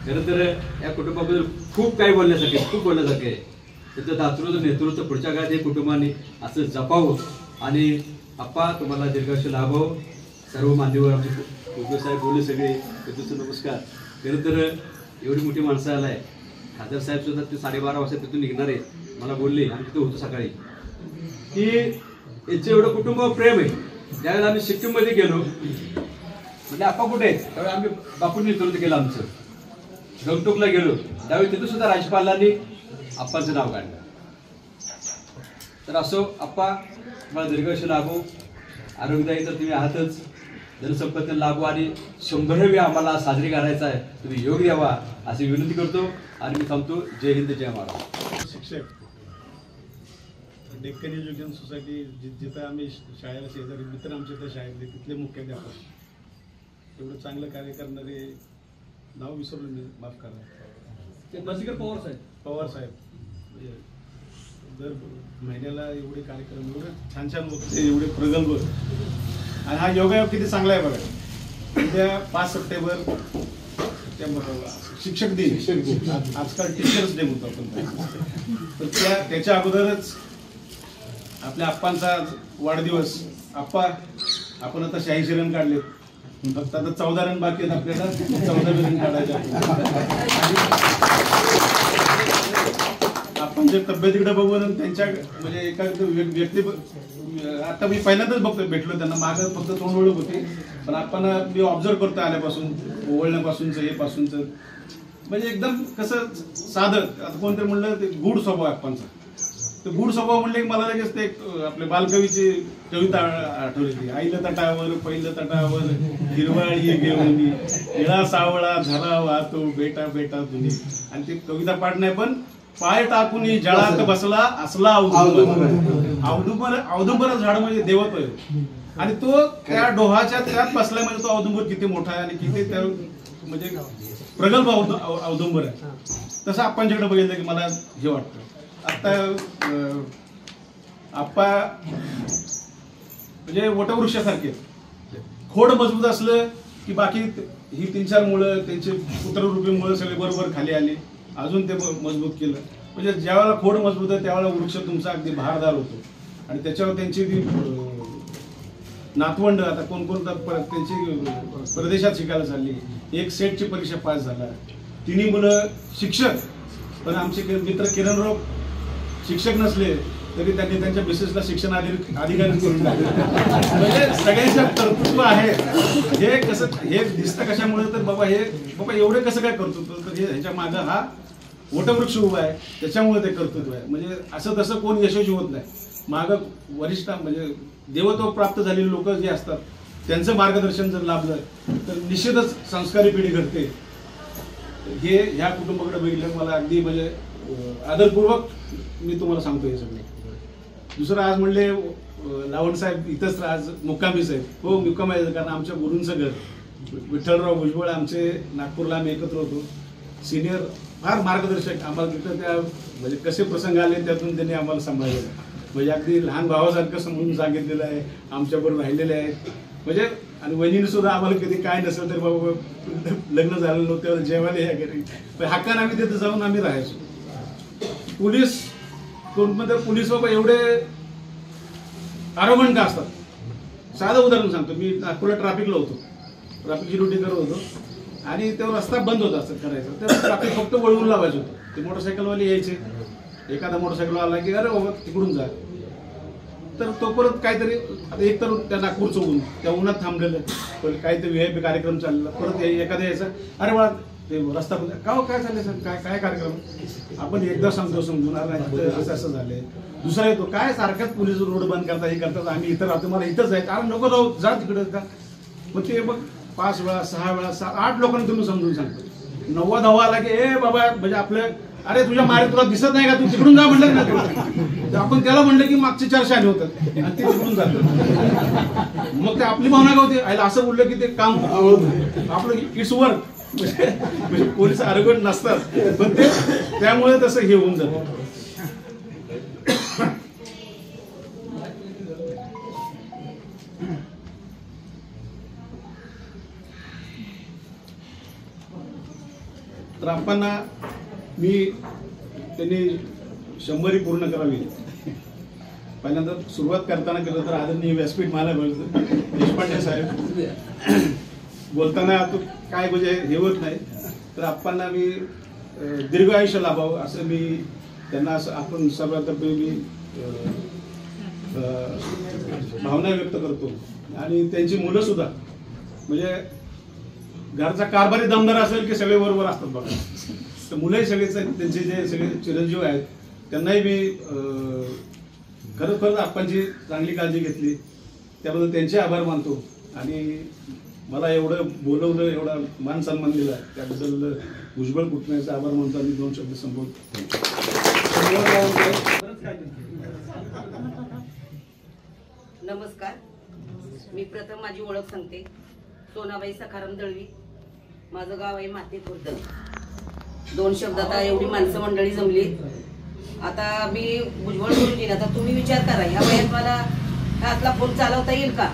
खरं तर या कुटुंबाबद्दल खूप काही बोलण्यासारखे आहे. त्याचं दातृत्व नेतृत्व पुढच्या काळात हे कुटुंबाने असं जपावं. आणि आप्पा तुम्हाला दीर्घायुष्य लाभावं. सर्व मान्यवर आमचे साहेब बोलले सगळे तुमचं नमस्कार. खरं तर एवढी मोठी माणसं आलाय. खासदार साहेब सुद्धा ते 12:30 वाजता तिथून निघणार आहे. मला बोलले आम्ही तिथं होतो सकाळी की याचं एवढं कुटुंबावर प्रेम आहे. ज्यावेळेला आम्ही सिक्कीममध्ये गेलो म्हणजे आप्पा कुठे आहेत त्यावेळी आम्ही बापूंनी नेतृत्व केलं आमचं. गंगटोकला गेलो त्यावेळी तिथं सुद्धा राज्यपालांनी आप्पांचं नाव काढलं. तर असो आप्पा तुम्हाला दीर्घायुष्य लाभो. आरोग्यदायी तर तुम्ही आहातच. जनसंपत्ती लाभो आणि 100वी आम्हाला साजरी करायचा आहे. तुम्ही योग द्यावा अशी विनंती करतो आणि मी थांबतो. जय हिंद जय महाराष्ट्र. शिक्षक डेक्कन एज्युकेशन सोसायटी जिथं आम्ही शाळेला शेजारी मित्र आमच्या त्या शाळेतले तिथले मुख्याध्यापक एवढं चांगलं कार्य करणारे नाव विसरलो मी, माफ करा, ते बसिकर पवार साहेब. पवार साहेब म्हणजे दर महिन्याला एवढे कार्यक्रम, एवढे छान छान होते, एवढे प्रगल्भ. आणि हा योगायोग किती चांगला आहे बघा. उद्या 5 सप्टेंबर शिक्षक दिन, आजकाल टीचर्स डे म्हणतो आपण, तर त्याच्या अगोदरच आपल्या आप्पांचा वाढदिवस. आप्पा, आपण आता 86 रन काढले, फक्त आता 14 रन बाकी आहेत आपल्याला, 14 रन काढायचे. आपण जे तब्येतीकडे बघून त्यांच्या म्हणजे एका व्यक्ती, आता मी पहिल्यांदाच बघतो, भेटलो त्यांना, मागं फक्त तोंड ओळख होती, पण आपण मी ऑब्झर्व करतो आल्यापासून, ओवळण्यापासूनचं हे पासूनचं, म्हणजे एकदम कसं साधं. आता कोणतरी म्हणलं ते गुढ स्वभाव आहे आप्पांचा. तर गुढ स्वभाव म्हणले की मला लगेच ते आपल्या बालकवीची कविता आठवली ती. आईला तटावर पहिलं तटावर हिरवाळी घेऊन निळा सावळा झाला वाहतो बेटा बेटा तुम्ही. आणि ती कविता पाठ नाही, पण पाय टाकून जळात बसला असला औदुंबर. औदुंबर झाड म्हणजे देवत्व आहे, आणि तो त्या डोहाच्या त्यात बसला म्हणजे तो औदुंबर किती मोठा आहे आणि किती त्या म्हणजे प्रगल्भ औदुंबर आहे. तसं आप्पांच्याकडे बघितलं की मला हे वाटतं. आता आप्पा म्हणजे वटवृक्षासारखे, खोड मजबूत असलं की बाकी ही 3-4 मुळं त्यांचे पुत्ररूपी मुळं सगळे बरोबर खाली आली, अजून ते मजबूत केलं. म्हणजे ज्यावेळेला खोड मजबूत आहे त्यावेळेला वृक्ष तुमचा अगदी बहारदार होतो. आणि त्याच्यावर त्यांची ती नातवंड, आता कोण त्यांची परदेशात शिकायला चालली, एक सेटची परीक्षा पास झाला, 3 मुलं शिक्षक. पण आमचे मित्र किरणराव शिक्षक नसले तरी त्यांनी त्यांच्या मिसेसला शिक्षण अधिकारी करून टाकले. म्हणजे सगळ्यांचं कर्तृत्व आहे. हे कसं, हे दिसतं कशामुळे, तर बाबा एवढे कसं काय कर्तृत्व, तर हे ह्याच्या मागं हा वटवृक्ष उभा आहे, त्याच्यामुळे ते कर्तृत्व आहे. म्हणजे असं तसं कोण यशस्वी होत नाही. मागं वरिष्ठ म्हणजे देवत्व प्राप्त झालेले लोक जे असतात त्यांचं मार्गदर्शन जर लाभलं तर निश्चितच संस्कारी पिढी घडते. हे ह्या कुटुंबाकडे बघितलं मला अगदी म्हणजे आदरपूर्वक मी तुम्हाला सांगतो हे सगळं. दुसरं, आज म्हणले लावण साहेब इथंच आज मुक्कामीच आहेत. हो, मुक्काम आहे, कारण आमच्या गुरूंचं घर विठ्ठलराव भुजबळ आमचे नागपूरला आम्ही एकत्र होतो. सिनियर फार मार्गदर्शक आम्हाला तिथं, त्या म्हणजे कसे प्रसंग आले त्यातून त्यांनी आम्हाला सांभाळलेलं, म्हणजे अगदी लहान भावासारखं समजून सांगितलेलं आहे, आमच्याबरोबर राहिलेले आहेत. म्हणजे आणि वहिनीने सुद्धा आम्हाला कधी काय नसेल तर बाबा लग्न झालं नव्हतं जेवायला या घरी, पण हक्कानं आम्ही तिथे जाऊन आम्ही राहायचो. पोलीस कोणमध्ये पोलीस बाबा एवढे आरोगंट का असतात. साधं उदाहरण सांगतो, मी नागपूरला ट्रॅफिकला होतो, ट्रॅफिकची ड्युटी करत होतो, आणि तेव्हा रस्ता बंद होता असं करायचं, तर ट्रॅफिक फक्त वळवून लावायचं होतं. ते मोटरसायकलवाले यायचे, एखादा मोटरसायकल आला की अरे बाबा तिकडून जा, तर तो परत काहीतरी, आता एक तर त्या नागपूरचं ऊन, त्या उन्हात थांबलेलं, पण काहीतरी VIP कार्यक्रम चाललेला, परत एखादा यायचा, अरे बाळा ते रस्ता बंद, का काय चाललंय सर, काय कार्यक्रम, आपण एकदा सांगतो समजून असं असं झालंय. दुसरा येतो, काय सारखाच पोलीस रोड बंद करता, हे करतात, आम्ही इथं राहतो, मला इथंच जायचं, अरे नको जाऊ, जा तिकडं का. मग ते मग 5 वेळा 6 वेळा 8 लोकांना तुम्ही समजून सांगतो. 9वा आला की ए बाबा म्हणजे आपलं, अरे तुझ्या मारे तुला दिसत नाही का, तू तिकडून जा म्हणलं ना. तर आपण त्याला म्हणलं की मागचे 4 शाले होतात आणि ते तिकडून जातात. मग ते आपली भावना का होते, आयला असं बोललं की ते काम आपलं इट्स वर्क. म्हणजे पोलीस आरोग्य नसतात, पण ते त्यामुळे तसं हे होऊन जातं. तर आपण मी त्यांनी 100 पूर्ण करावी. पहिल्यांदा सुरुवात करताना केलं तर आदरणीय व्यासपीठ मला मिळतं देशपांडे साहेब बोलताना आता काय म्हणजे हे होत नाही, तर आपणना मी दीर्घ आयुष्य लाभावं असं मी त्यांना असं आपण सर्वात मी भावना व्यक्त करतो. आणि त्यांची मुलं सुद्धा म्हणजे घरचा कारभारी दमदार असेल की सगळे बरोबर असतात बघा, तर मुलंही सगळे त्यांचे जे सगळे चिरंजीव आहेत त्यांनाही मी खरंच आपणची चांगली काळजी घेतली त्याबद्दल त्यांचे आभार मानतो. आणि मला एवढं बोलवलं, एवढा मान सन्मान दिला त्याबद्दल भुजबळ कुटुंबाचा आभार मानतो. आणि 2 शब्द संबोधतो. नमस्कार. मी प्रथम माझी ओळख सांगते. सोनाबाई सखाराम दळवी, माझं गाव आहे माते खुर्द. 2 शब्द आता एवढी माणसं मंडळी जमली. आता मी भुजबळ गुरुजी, आता तुम्ही विचार करा या वयात मला हातला फोन चालवता येईल का?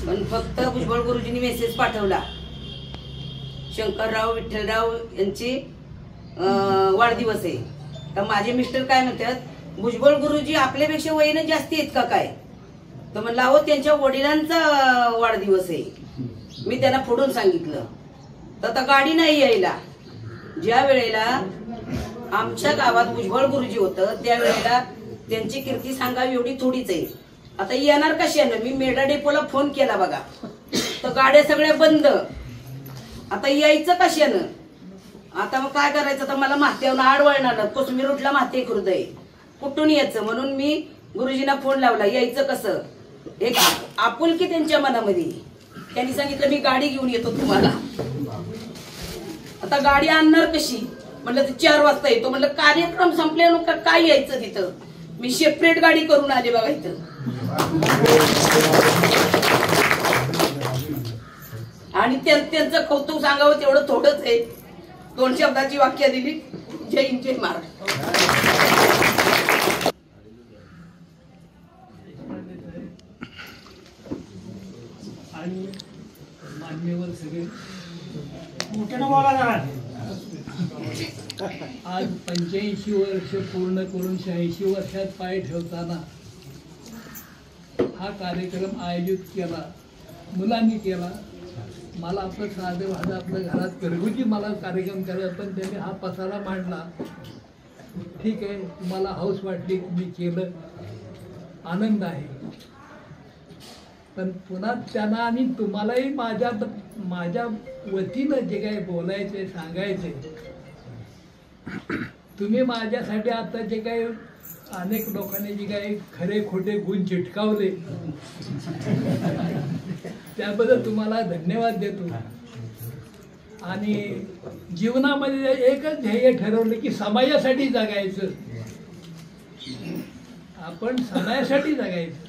पण फक्त भुजबळ गुरुजींनी मेसेज पाठवला, शंकरराव विठ्ठलराव यांची वाढदिवस आहे. तर माझे मिस्टर काय म्हणतात, भुजबळ गुरुजी आपल्यापेक्षा वयाने जास्ती आहेत का काय? तर म्हणलं अहो त्यांच्या वडिलांचा वाढदिवस आहे. मी त्यांना फोडून सांगितलं. तर आता गाडी नाही यायला. ज्या वेळेला आमच्या गावात भुजबळ गुरुजी होतं त्यावेळेला त्यांची कीर्ती सांगावी एवढी थोडीच आहे. आता येणार कशानं? मी मेडा डेपोला फोन केला बघा, तर गाड्या सगळ्या बंद. आता यायचं कशानं? आता मग काय करायचं? तर मला माथ्यावर आडवळणार, कोसमी रोडला माथे खुर्द आहे, कुठून यायचं? म्हणून मी गुरुजींना फोन लावला, यायचं कसं? एक आपुलकी त्यांच्या मनामध्ये. त्यांनी सांगितलं मी गाडी घेऊन येतो तुम्हाला. आता गाडी आणणार कशी? म्हणलं तर 4 वाजता येतो. म्हणलं कार्यक्रम संपल्यानंतर काय यायचं तिथं? मी सेपरेट गाडी करून आले बघा इथं. आणि त्यांचं कौतुक सांगावं तेवढं थोडंच आहे. 2 शब्दाची वाक्य दिली. जय हिंद जय महाराष्ट्र. आणि मान्यवर सगळे मोठ्यानं बोला जरा. आज 85 वर्ष पूर्ण करून 86 वर्षात पाय ठेवताना हा कार्यक्रम आयोजित केला, मुलांनी केला. मला आपलं साधं भाडं आपल्या घरात घरगुती मला कार्यक्रम करायचा, पण त्याने हा पसारा मांडला. ठीक आहे, तुम्हाला हौस वाटली, मी केलं, आनंद आहे. पण पुन्हा त्यांना आणि तुम्हालाही माझ्या वतीनं जे काही बोलायचे सांगायचे, तुम्ही माझ्यासाठी आता जे काही अनेक लोकांनी जे काही खरे खोटे गुण चिटकावले त्याबद्दल तुम्हाला धन्यवाद देतो. आणि जीवनामध्ये एकच ध्येय ठरवलं की समाजासाठी जगायचं. आपण समाजासाठी जगायचं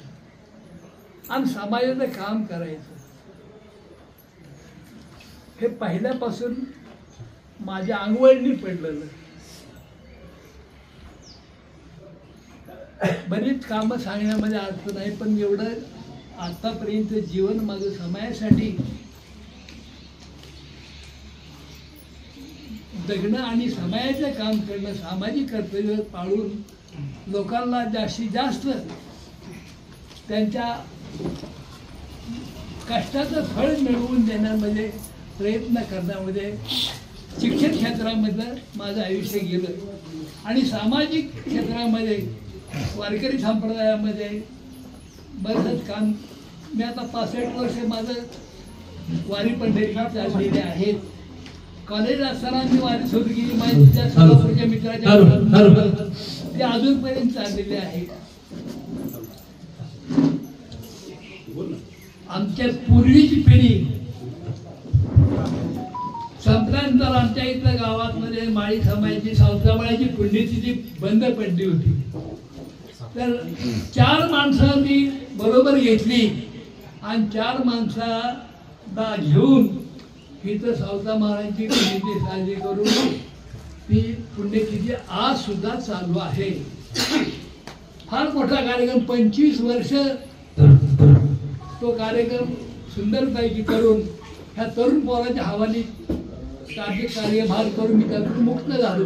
आणि समाजाचं काम करायचं. हे पहिल्यापासून माझ्या अंगवळणी पडलेलं. बरीच कामं सांगण्यामध्ये अर्थ नाही, पण एवढं आतापर्यंत जीवन माझं समाजासाठी जगणं आणि समाजाचं काम करणं, सामाजिक कर्तव्य पाळून लोकांना जास्तीत जास्त त्यांच्या कष्टाचं फळ मिळवून देण्यामध्ये प्रयत्न करण्यामध्ये शिक्षण क्षेत्रामधलं माझं आयुष्य गेलं. आणि सामाजिक क्षेत्रामध्ये वारकरी संप्रदायामध्ये बरंच काम. मी आता 65 वर्ष माझं वारी पंढरी चाललेले आहेत. कॉलेज असताना मी वारी सुरू केली माझ्या सोलापूरच्या मित्राच्या, ते अजूनपर्यंत चाललेले आहेत. आमच्या पूर्वीची पिढी संपल्यानंतर आमच्या इथल्या गावामध्ये माळी समाजाची सावतामाळीची पुण्यतिथी बंद पडली होती. तर 4 माणसं मी बरोबर घेतली आणि 4 माणसाला घेऊन इथं सावता महाराजांची पुण्यतिथी साजरी करून ती पुण्यतिथी आज सुद्धा चालू आहे. फार मोठा कार्यक्रम, 25 वर्ष तो कार्यक्रम सुंदरपैकी करून ह्या तरुण पोराच्या हवाली कार्यभार करून मी त्यातून मुक्त झालो.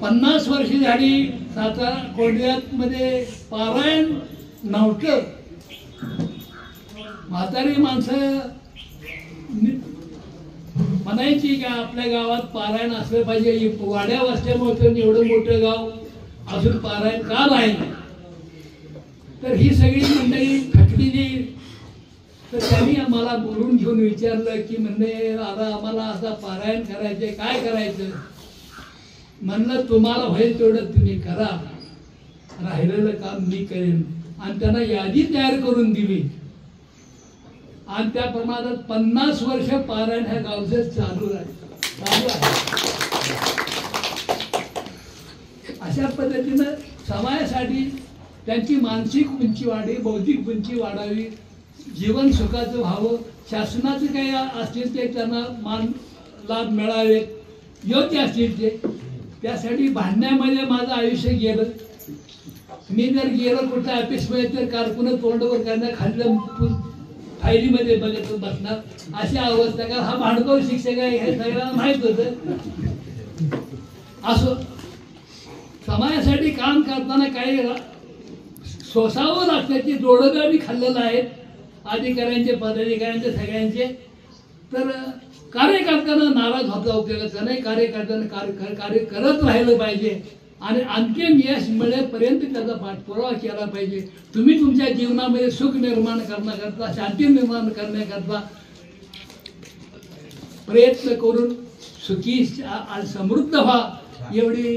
50 वर्ष झाली सातारा कोंढव्यात मध्ये पारायण नव्हतं. म्हातारी माणसं म्हणायची की आपल्या गावात पारायण असलं पाहिजे. वाड्या वस्त्यामुळे एवढं मोठं गाव अजून पारायण का नाही? तर ही सगळी मंडळी थकलेली. तर त्यांनी आम्हाला बोलून घेऊन विचारलं की म्हणणे आता आम्हाला आता पारायण करायचे, काय करायचं? म्हणलं तुम्हाला होईल तेवढं तुम्ही करा, राहिलेलं काम मी करेन. आणि त्यांना यादी तयार करून दिली आणि त्या प्रमाणात 50 वर्ष पारायण ह्या गावचं चालू आहे. अशा पद्धतीनं समाजासाठी त्यांची मानसिक उंची वाढी, बौद्धिक उंची वाढावी, जीवन सुखाचं व्हावं, शासनाचं काही असतील ते त्यांना लाभ मिळावेत, योग्य असतील ते. त्यासाठी भांडण्यामध्ये माझं आयुष्य गेलं. मी जर गेलो कुठल्या ऑफिसमध्ये तर कारकुन तोंडवर करणार, खाल्लं फायलीमध्ये बघत बसणार, अशी अवस्था. का हा भांडखोर शिक्षक आहे हे सगळ्यांना माहीत होतं. असो, समाजासाठी काम करताना काही सोसावं लागतं. ती डोळं मी खाल्लेलं आहेत अधिकाऱ्यांचे, पदाधिकाऱ्यांचे, सगळ्यांचे. तर कार्य करताना नाराज होता उपयोगाचा नाही. कार्यकर्त्यांना कार्य करत राहिलं पाहिजे आणि अंतिम यश मिळेपर्यंत त्याचा पाठपुरावा केला पाहिजे. तुम्ही तुमच्या जीवनामध्ये सुख निर्माण करण्याकरता, शांती निर्माण करण्याकरता प्रयत्न करून सुखी समृद्ध व्हा एवढी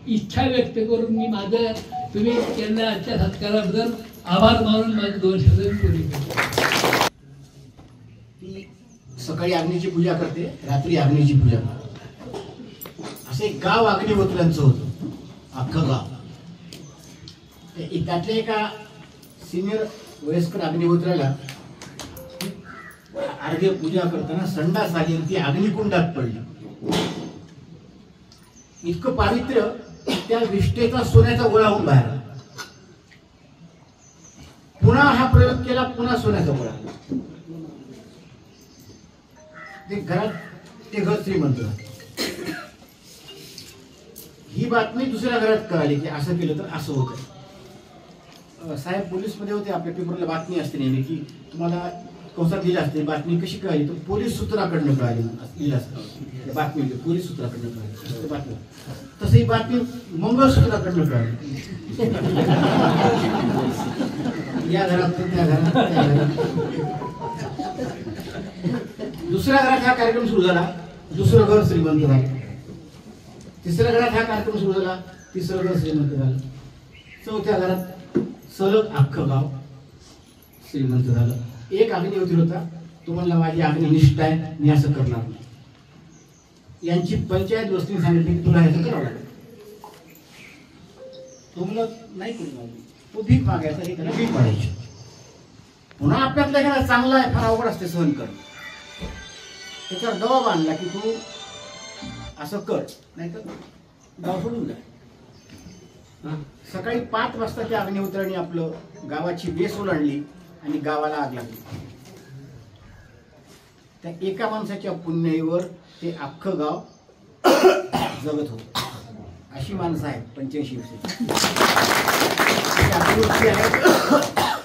इच्छा व्यक्त करून मी माझं तुम्ही केलेल्या आजच्या सत्काराबद्दल आभार मानून माझे 2 शब्द पूर्ण करतो. सकाळी अग्नीची पूजा करते, रात्री अग्नीची पूजा करते. असं एक गाव अग्निहोत्र्यांचं होतं, अख्खं गाव. त्यातल्या एका सिनियर वयस्कर अग्निहोत्र्याला अर्घ्य पूजा करताना संडास आली आणि ती अग्निकुंडात पडली. इतकं पावित्र्य त्या विष्ठेचा सोन्याचा गोळा होऊन बाहेर आला. पुन्हा हा प्रयोग केला, पुन्हा सोन्याचा गोळा. ते घर श्रीमंत. ही बातमी दुसऱ्या घरात कळाली की असं केलं तर असं होतं. साहेब पोलीस मध्ये होते, आपल्या पेपरला बातमी असते नेहमी की तुम्हाला कंसात लिहिलं असते. बातमी कशी कळाली तर पोलीस सूत्राकडनं कळाली. लिहिलं असतं बातमी, पोलीस सूत्राकडनं कळाली बातमी. तसं ही बातमी मंगळसूत्राकडनं कळाली. या घरात त्या घरात. दुसऱ्या घरात हा कार्यक्रम सुरू झाला, दुसरं घर श्रीमंत झालं. तिसऱ्या घरात हा कार्यक्रम सुरू झाला, तिसरं घर श्रीमंत झालं. चौथ्या घरात सलग अख्खं गाव श्रीमंत झालं. एक अग्निहोत्री होता, तो म्हणला माझी अग्निनिष्ठा आहे, मी असं करणार नाही. यांची पंचायत वस्तीने सांगितली की तुला ह्याचं करावं लागेल. तो म्हणलं नाही करू लागली. तो भीक मागायचा, हे त्याला भीक मागायची. पुन्हा आपल्यातला एखादा चांगला आहे, फार अवघड असते सहन कर. त्याच्यावर दबाव आणला की तू असं कर, नाही तर गाव सोडून जा. सकाळी 5 वाजता त्या अग्निहोत्राने आपलं गावाची वेस ओलांडली आणि गावाला आग लागली. त्या एका माणसाच्या पुण्याईवर ते अख्खं गाव जगत होत. अशी माणसं आहेत 85 वर्षाची.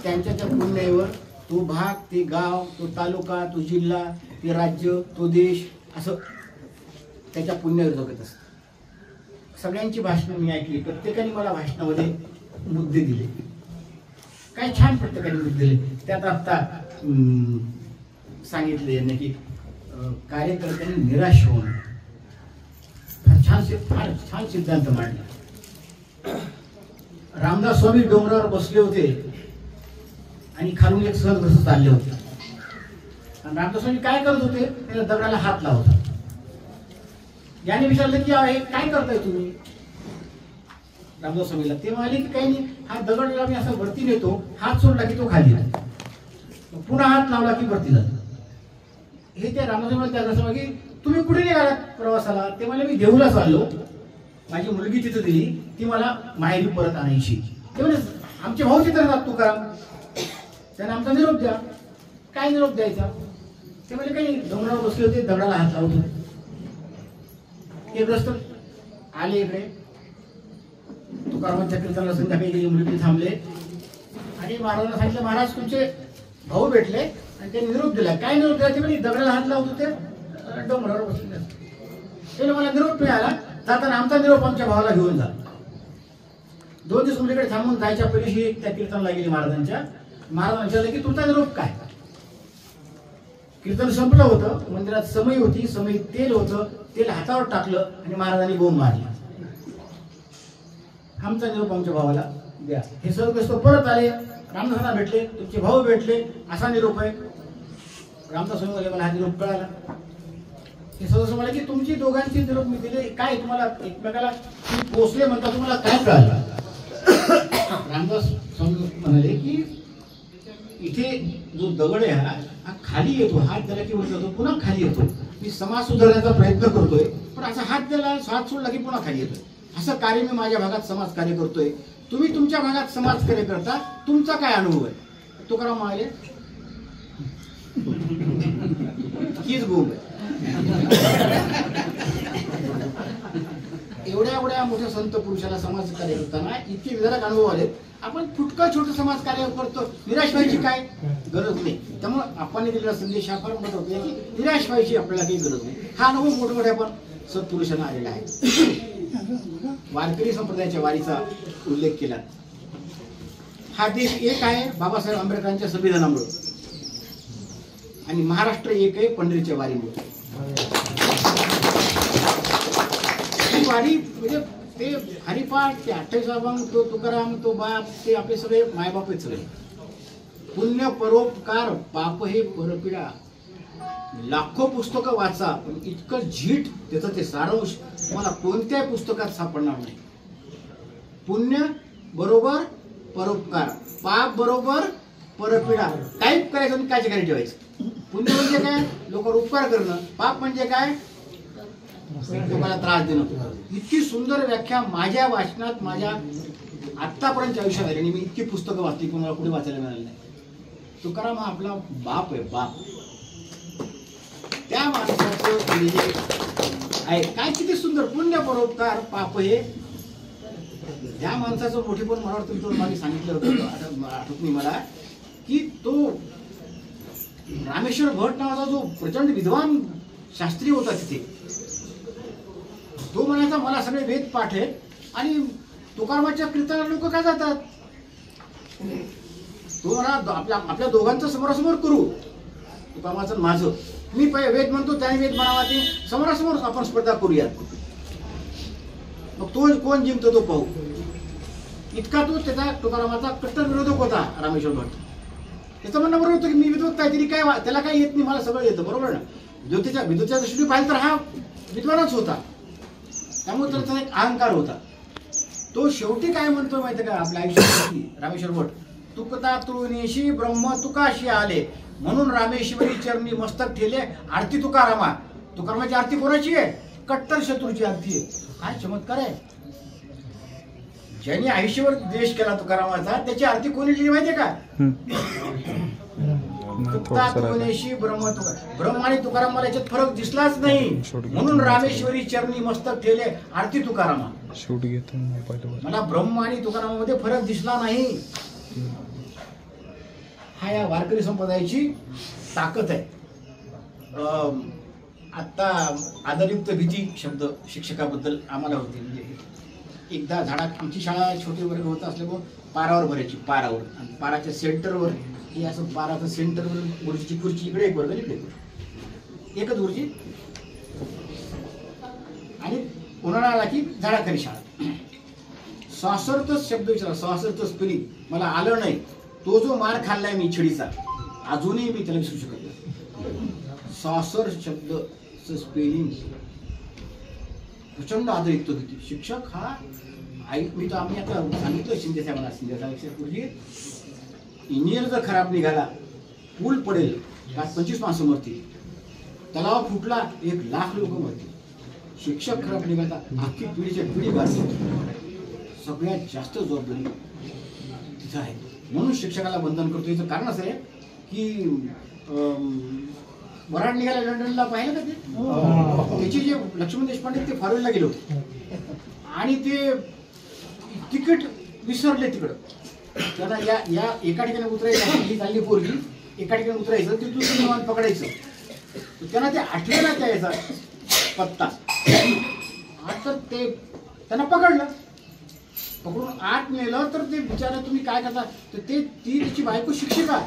त्यांच्या त्या पुण्याईवर तो भाग, ते गाव, तो तालुका, तो जिल्हा, ते राज्य, तो देश असं त्याच्या पुण्यावर जगत असतं. सगळ्यांची भाषणं मी ऐकली. प्रत्येकाने मला भाषणामध्ये मुद्दे दिले. काय छान प्रत्येकाने मुद्दे दिले. त्यात आता सांगितले यांनी की कार्यकर्त्यांनी निराश होऊन फार छान सिद्धांत मांडला. रामदास स्वामी डोंगरावर बसले होते आणि खालून एक सहज कसं चालले होते. आणि रामदास स्वामी काय करत होते, त्याला दगडाला हात लावत. याने विचारलं की काय करताय तुम्ही रामदास स्वामीला. ते म्हणाले की काही नाही, हा दगड मी असा वरती नेतो, हात सोडला की तो खाली येतो, पुन्हा हात लावला की वरती जातो. हे त्या रामदास स्वामी त्या सांगा की तुम्ही कुठे निघालात प्रवासाला. ते मला मी देहूला चाललो, माझी मुलगी तिथं दिली, ती मला माहेरी परत आणायची. ते म्हणजे आमचे भाऊ तिथं राहतात तुकाराम, त्याने आमचा निरोप द्या. काय निरोप द्यायचा. ते म्हणजे काही डोंगरावर बसले होते, दगडाला हात लावत होते. एक रस्त आले इकडे, तुकारामांच्या कीर्तनाला संध्याकाळी गेली, मुलगी थांबले आणि महाराजांना सांगितलं महाराज तुमचे भाऊ भेटले आणि त्यांनी निरोप दिला. काय निरोप दिला. ते म्हणजे दगडाला हात लावत होते, डोंगरावर बसले. ते मला निरोप मिळाला. जाताना आमचा निरोप आमच्या भावाला घेऊन जा. 2 दिवस मुलीकडे थांबून जायच्या पहिली त्या कीर्तनाला गेली महाराजांच्या. महाराज विचारले की तुमचा निरोप काय. कीर्तन संपलं होतं, मंदिरात समई होती, समई तेल होतं, तेल हातावर टाकलं आणि महाराजांनी बोंब मारली. आमचा निरोप आमच्या भावाला द्या. हे सर्व परत आले, रामदासांना भेटले, तुमचे भाऊ भेटले, असा निरोप आहे. रामदास स्वामी मला हा निरोप कळाला. हे सदस्य म्हणाले की तुमची दोघांची निरोप मी दिले, काय तुम्हाला एकमेकाला पोचले म्हणता, तुम्हाला काय कळालं. रामदास स्वामी म्हणाले की इथे जो दगड आहे हा खाली येतो, हात द्यायला की वर जातो, पुन्हा खाली येतो. मी समाज सुधारण्याचा प्रयत्न करतोय, पण असा हात द्यायला, हात सोडला की पुन्हा खाली येतोय. असं कार्य मी माझ्या भागात समाज कार्य करतोय. तुम्ही तुमच्या भागात समाज कार्य करता, तुमचा काय अनुभव आहे? तुकाराम म्हणाले हीच बोंब आहे. एवढ्या मोठ्या संत पुरुषाला समाज कार्य करताना इतके विधारक अनुभव आले. आपण फुटका छोटं समाज कार्य करतो, निराश व्हायची काय गरज नाही. त्यामुळे आपण दिलेला संदेश हा फार मोठा होतो की निराश व्हायची आपल्याला काही गरज नाही. हा अनुभव मोठमोठ्या पण सत्पुरुषांना आलेला आहे. वारकरी संप्रदायाच्या वारीचा उल्लेख केला. हा देश एक आहे बाबासाहेब आंबेडकरांच्या संविधानामुळे, आणि महाराष्ट्र एक आहे पंढरीच्या वारीमुळे. वारी म्हणजे ते हरिपाठ, ते 28 अभंग, तो तुकाराम, तो बाप, ते आपले सगळे मायबाप आहेत सगळे. पुण्य परोपकार पाप हे परपीडा. लाखो पुस्तकं वाचा, पण इतकं झीट त्याचं ते सारांश मला कोणत्याही पुस्तकात सापडणार नाही. पुण्य बरोबर परोपकार, पाप बरोबर परपीडा. टाईप करायचं आणि काय ठिकाणी ठेवायचं. पुण्य म्हणजे काय? लोकांवर उपकार करणं. पाप म्हणजे काय? लोकांना त्रास देणं. इतकी सुंदर व्याख्या माझ्या वाचनात, माझ्या आतापर्यंत आयुष्यात आली. आणि मी इतकी पुस्तकं वाचली पण मला कुठे वाचायला मिळालं नाही. तुकाराम हा आपला बाप आहे, बाप. त्या माणसाचं आहे काय किती सुंदर. पुण्य परोपकार पाप हे. त्या माणसाचं मोठेपण मला वाटतं तो मागे सांगितलं होतं, आठवत नाही मला, की तो रामेश्वर भट नावाचा जो प्रचंड विद्वान शास्त्री होता तिथे, तो म्हणायचा मला सगळे वेद पाठ आहेत आणि तुकारामाच्या कीर्तनाला लोक काय जातात. तो म्हणा आपल्या दोघांचं समोरासमोर करू, तुकारामाचं माझं. मी वेद म्हणतो, त्याने वेद म्हणावा, ते समोरासमोर आपण स्पर्धा करूयात. मग तो कोण जिंकतो तो पाहू. इतका तो त्याचा तुकारामाचा कट्टर विरोधक होता रामेश्वर भट. त्याचं म्हणणं बरोबर होतं की मी विद्वत काय तरी, काय त्याला काय येत नाही, मला सगळं येतं. बरोबर ना. विद्वतेच्या दृष्टीने पाहिलं तर हा विद्वानच होता. त्यामुळे त्याचा एक अहंकार होता. तो शेवटी काय म्हणतो माहिती का आपल्या आयुष्यात रामेश्वर भट, तुकता तुळणीशी ब्रह्म तुकाशी आले, म्हणून रामेश्वरी चरणी मस्तक ठेले, आरती तुकारामा. तुकारामाची आरती कोणाची आहे? कट्टर शत्रूची आरती आहे. काय चमत्कार आहे. ज्यांनी आयुष्यभर द्वेष केला तुकारामाचा, त्याची आरती कोणी लिहिली माहितीये का? तुकता तुळणीशी ब्रह्म ब्रह्म आणि तुकाराम, मला याच्यात फरक दिसलाच नाही, म्हणून रामेश्वरी चरणी मस्तक ठेले, आरती तुकारामा. मला ब्रह्म आणि तुकारामामध्ये फरक दिसला नाही. हा या वारकरी संप्रदायाची ताकद आहे. आता आदरयुक्त भीती शब्द शिक्षकाबद्दल आम्हाला होते. म्हणजे एकदा झाडात, आमची शाळा छोटे वर्ग होत असल्यामुळे पारावर भरायची, पारावर. आणि पाराच्या सेंटरवर हे असं पाराचं सेंटरवर गुरुजीची खुर्ची, इकडे एक वर्ग, इकडे एकच गुरुजी. आणि उन्हाळा आला की झाडाखाली शाळा. स्वासर्तच शब्द विचारला, स्वासर्त स्पेलिंग मला आलं नाही. तो जो मार खाल्लाय मी छडीचा, अजूनही मी त्याला विसरू शकत नाही. स्वासर शब्द स्पेलिंग प्रचंड आदर येतो होती. शिक्षक हा मी तर आम्ही आता सांगितलं शिंदे साहेबांना, शिंदे साहेब इंजिनियर जर खराब निघाला, पूल पडेल, 25 माणसं मरतील, तलाव फुटला 1,00,000 लोक मरतील. शिक्षक खराब निघाला, अख्खी पिढीच्या पिढी वाचली. सगळ्यात जास्त जबाबदारी तिथं आहे. म्हणून शिक्षकाला बंधन करतो. याचं कारण असं आहे की वराड निघाला लंडनला, पाहिलं का ते? त्याचे जे लक्ष्मण देशपांडे ते फॉरेनला गेले होते आणि ते तिकीट विसरले तिकडं. त्यांना या एका ठिकाणी उतरायचं, ही चालली पोरगी, एका ठिकाणी उतरायचं, ते दुसरं विमान पकडायचं. त्यांना ते आठवेला त्याचा पत्ता. तर ते त्यांना पकडलं, पकडून आत नेलं. तर ते बिचारा, तुम्ही काय करता, तर ते ती त्याची बायको शिक्षिका,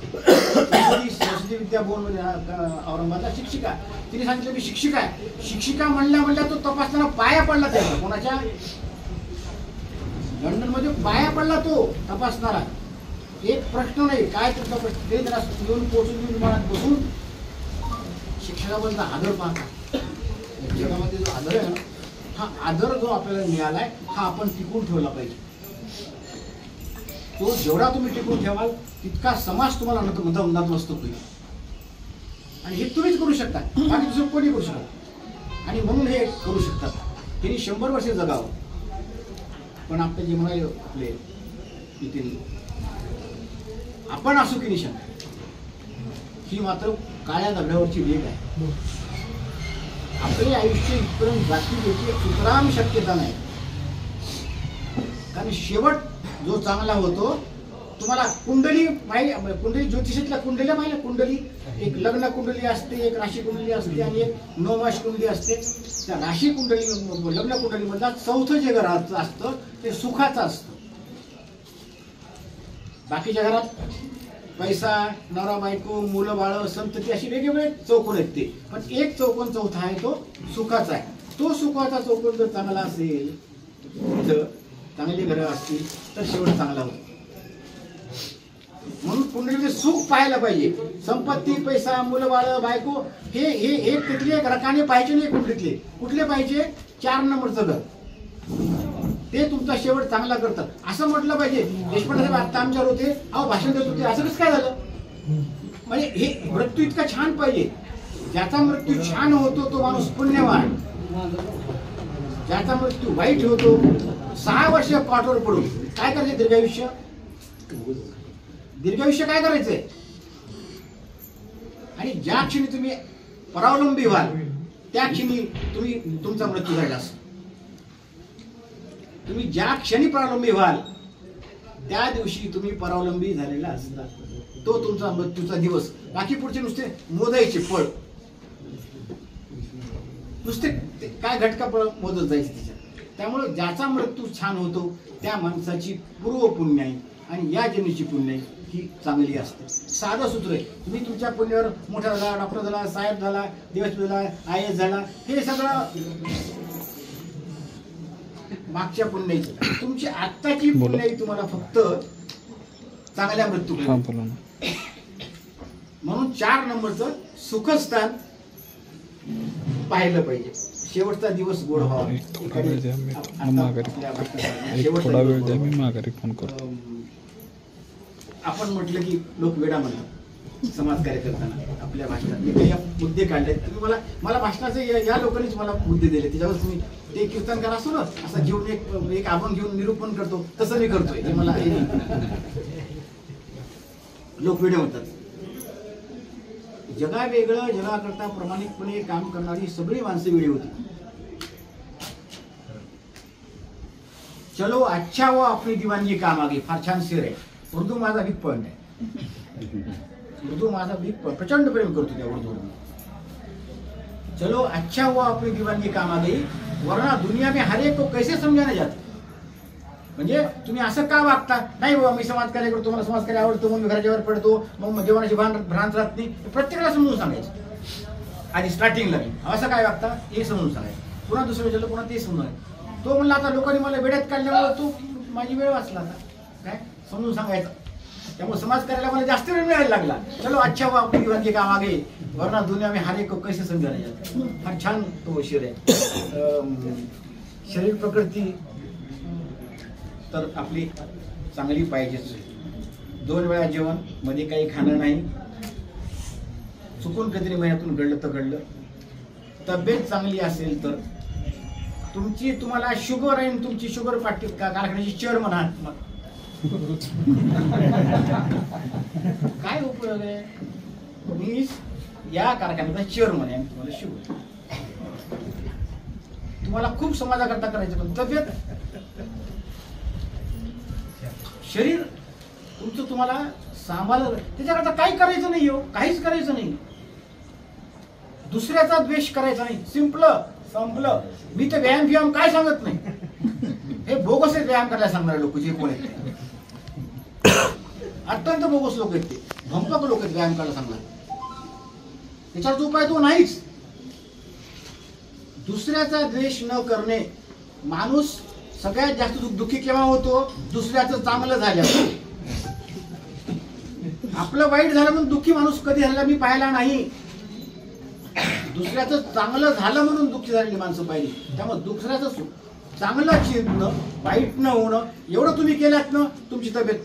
सरस्वती विद्या भवन मध्ये औरंगाबादला शिक्षिका. तिने सांगितलं मी शिक्षिका आहे. शिक्षिका म्हणल्या तो तपासताना पाया पडला त्याचा, कोणाच्या? लंडन मध्ये पाया पडला तो तपासणारा. एक प्रश्न नाही, काय तुमचा प्रश्न, ते त्याला येऊन पोहोचून विमानात बसून शिक्षकाबद्दल आदर पाहता. जगामध्ये जो आदर आहे ना, हा आदर जो आपल्याला मिळालाय, हा आपण टिकून ठेवला पाहिजे. तो जेवढा तुम्ही टिकून ठेवाल तितका समाज तुम्हाला नतमस्तक होईल. आणि हे तुम्हीच करू शकता, बाकी दुसरं कोणी करू शकत. आणि म्हणून हे करू शकतात. त्यांनी 100 वर्षे जगावं. पण आपले जे म्हणाले आपले येथील आपण असू की निशाण, ही मात्र काळ्या दगडावरची वेग आहे. आपले आयुष्य इथपर्यंत जातील याची एक सुतराम शक्यता नाही. कारण शेवट जो चांगला होतो, तुम्हाला कुंडली माहिती, कुंडली ज्योतिषातल्या कुंडल्या माहिती, कुंडली एक लग्न कुंडली असते, एक राशी कुंडली असते आणि एक नवमाश कुंडली असते. त्या राशी कुंडली लग्न कुंडलीमधला चौथं जे घर असतं ते सुखाचं असतं. बाकीच्या घरात पैसा, नवरा बायको, मुलं बाळ, संतती अशी वेगवेगळे चौकोन आहेत ते. पण एक चौकोन चौथा आहे तो सुखाचा आहे. तो सुखाचा चौकोन जर चांगला असेल, तिथं चांगली घरं असतील तर शेवट चांगला होतो. म्हणून कुंडलीचे सुख पाहायला पाहिजे. संपत्ती, पैसा, मुलं बाळ, बायको हे हे हे तिथले रकाने पाहिजे नाही. कुंडलीतले कुठले पाहिजे? 4 नंबरचं घर. ते तुमचा शेवट चांगला करतात असं म्हटलं पाहिजे. देशपांडे साहेब आता आमच्यावर होते, अहो भाषण देत होते, असं कसं काय झालं? म्हणजे हे मृत्यू इतका छान पाहिजे. ज्याचा मृत्यू छान होतो तो माणूस पुण्यवान. ज्याचा मृत्यू वाईट होतो, 6 वर्ष कॉटवर पडून काय करायचे? दीर्घायुष्य. दीर्घायुष्य काय करायचंय? आणि ज्या क्षणी तुम्ही परावलंबी व्हाल त्या क्षणी तुमचा मृत्यू झाला असतो. तुम्ही ज्या क्षणी परावलंबी व्हाल त्या दिवशी तुम्ही परावलंबी झालेला असता. तो तुमचा मृत्यूचा दिवस. बाकी पुढचे नुसते मोजायचे फळ, नुसते काय घटका फळ मोजत जायचे त्याच्यात. त्यामुळे ज्याचा मृत्यू छान होतो त्या माणसाची पूर्व पुण्य आहे आणि या जन्मीची पुण्य आहे ही चांगली असते. साधं सूत्र आहे. तुम्ही तुमच्या पुण्यावर मोठा झाला, डॉक्टर झाला, साहेब झाला, डीएसपी झाला, IAS झाला, हे सगळं मागच्या पुण्याची. तुमची आत्ताची पुण्याई तुम्हाला फक्त चांगल्या मृत्यू. म्हणून 4 नंबरचं सुखस्थान पाहिलं पाहिजे. शेवटचा दिवस गोड व्हावा. थोडा वेळ द्या, मी माघारी फोन करतो. आपण म्हटलं की लोक वेडा म्हणतात समाजकार्य करताना. आपल्या भाषणात मी काही मुद्दे काढले. तुम्ही मला भाषणाचे या लोकांनीच मला मुद्दे दिले. त्याच्यावर तुम्ही ते कीर्तनकार असतो ना, असं घेऊन एक आपण घेऊन निरूपण करतो तसं मी करतोय. ते मला लोक वेडे म्हणतात. जगा वेगळं, जगाकरता प्रामाणिकपणे काम करणारी सगळी माणसं वेळी होती. चलो अच्छा वो अपनी दीवानगी काम आगे. फार छान शेर आहे. उर्दू माझा वीक पॉइंट आहे. उर्दू माझा वीक पॉइंट, प्रचंड प्रेम करतो त्या उर्दू. चलो अच्छा वो अपनी दीवानगी काम आ गई, वरना दुनिया में हर एक को कैसे समजाने जाते. म्हणजे तुम्ही असं का वागता? नाही बाबा मी समाजकार्य करतो, मला समाजकार्य आवडतो म्हणून घराच्या वर पडतो, मग जेवणाची भ्रांत राहत नाही. प्रत्येकाला समजून सांगायचं आधी स्टार्टिंगला. मी असं काय वागता हे समजून सांगायचं. पुन्हा दुसरं विचारलं पुन्हा ते समजून. तो म्हणला आता लोकांनी मला वेड्यात काढल्यामुळे तू माझी वेळ वाचला. आता काय समजून सांगायचं. त्यामुळे समाजकार्याला मला जास्त वेळ मिळायला लागला. चलो अच्छा वो अपनी दीवानगी काम आ गई, वरना दुनिया में हर एक को कैसे समजाने जाते. फार छान तो शेर आहे. शरीर प्रकृती तर आपली चांगली पाहिजेच. 2 वेळा जेवण, मध्ये काही खाणं नाही. चुकून कधीतरी महिन्यातून घडलं तर घडलं. तब्येत चांगली असेल तर तुम्हाला शुगर आहे, तुमची शुगर पाठी कारखान्याची चेअरमन आहात मग काय उपयोग आहे? मी या कारखान्याचा चेअरमन आहे, तुम्हाला शुगर. तुम्हाला खूप समाजाकरता करायचं, पण तब्येत शरीर तुमचं तुम्हाला सांभाळलं. त्याच्याकरता काही करायचं नाही हो, काहीच करायचं नाही. दुसऱ्याचा द्वेष करायचा नाही. संपलं. मी तर व्यायाम काय सांगत नाही. हे बोगस आहेत व्यायाम करायला सांगणारे लोक जे कोण आहेत. अत्यंत बोगस लोक आहेत ते. भंपक लोक आहेत व्यायाम करायला सांगणार. त्याच्यावर उपाय तो नाहीच. दुसऱ्याचा द्वेष न करणे. माणूस सगळ्यात जास्त दुःखी केव्हा होतो? दुसऱ्याचं चांगलं झालं. आपलं वाईट झालं म्हणून दुःखी माणूस कधी झाला मी पाहिला नाही. दुसऱ्याचं चांगलं झालं म्हणून दुःखी झालेली माणसं पाहिली. त्यामुळे दुसऱ्याचं चांगलं चिंतणं, वाईट न होणं, एवढं तुम्ही केलात ना तुमची तब्येत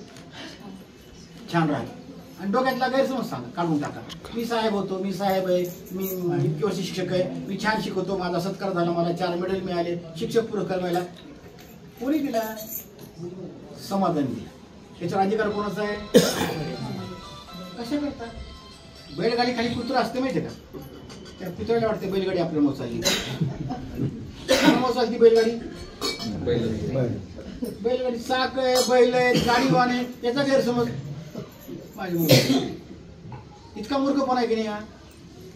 छान राहतं. आणि डोक्यातला गैरसमज सांगा, काढून टाका. मी साहेब होतो, मी साहेब आहे, मी इतकी वर्ष शिक्षक आहे, मी छान शिकवतो, माझा सत्कार झाला, मला 4 मेडल मिळाले, शिक्षक पुरस्कार मिळाला. कोणी दिला? समाधान दिला. त्याच्यावर अधिकार कोणाचा आहे? कशा करता? बैलगाडी खाली कुत्र असते माहिती का? त्या कुत्र्याला वाटते बैलगाडी आपल्या मोचाली. मोचाल ती बैलगाडी, बैलगाडी चाक आहे, बैल आहे, गाडीवान आहे, त्याचा गैरसमज. माझी मुलगी इतका मूर्खपणा आहे की नाही.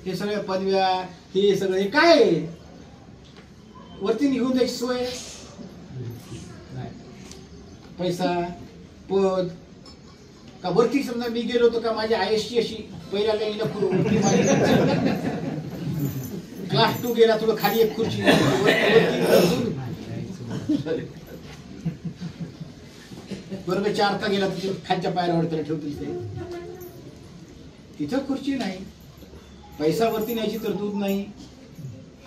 हे सगळ्या पदव्या, हे सगळं हे काय आहे? वरती निघून जायची सोय, पैसा, पद का वरती. समजा मी गेलो होतो का माझी IST अशी पहिल्या लाईनला क्लास 2 गेला, थोडं खाली एक खुर्ची, वर्ग 4 गेला, तिथे खालच्या पायऱ्यावर त्याला ठेवतील ते. तिथं खुर्ची नाही, पैसा वरती न्यायची तरतूद नाही.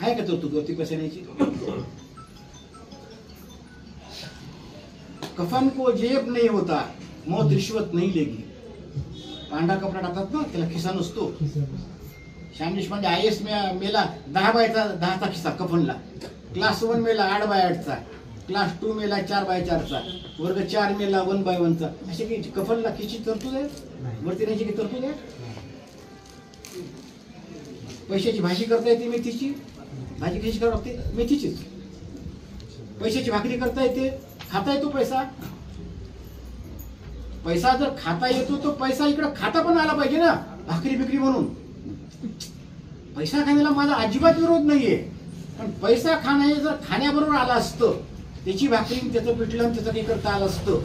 आहे का तरतूद वरती पैसा न्यायची? कफन को जेब नहीं होता, मौत रिश्वत नहीं लेगी. पांढरा कपडा टाकतात ना, त्याला खिसा नसतो. श्याम देशपांडे IAS मेला 10 बाय 10चा खिसा कफनला. क्लास 1 मेला 8 बाय 8चा, क्लास 2 मेला 4 बाय 4चा, वर्ग 4 मेला 1 बाय 1चा. असे काही कफनला खिची तरतूद आहे? वरती न्यायची काही तरतूद आहे? पैशाची भाजी करता येते मेथीची, भाजी कशी करावी लागते? मेथीचीच. पैशाची भाकरी करता येते, खाता येतो पैसा. पैसा जर खाता येतो तो पैसा इकडे खाता पण आला पाहिजे ना, भाकरी बिकरी म्हणून. पैसा खाण्याला माझा अजिबात विरोध नाहीये, पण पैसा खाणे जर खाण्याबरोबर आला असतं, त्याची भाकरी त्याचं पिठलं त्याचं काही करता आलं असतं,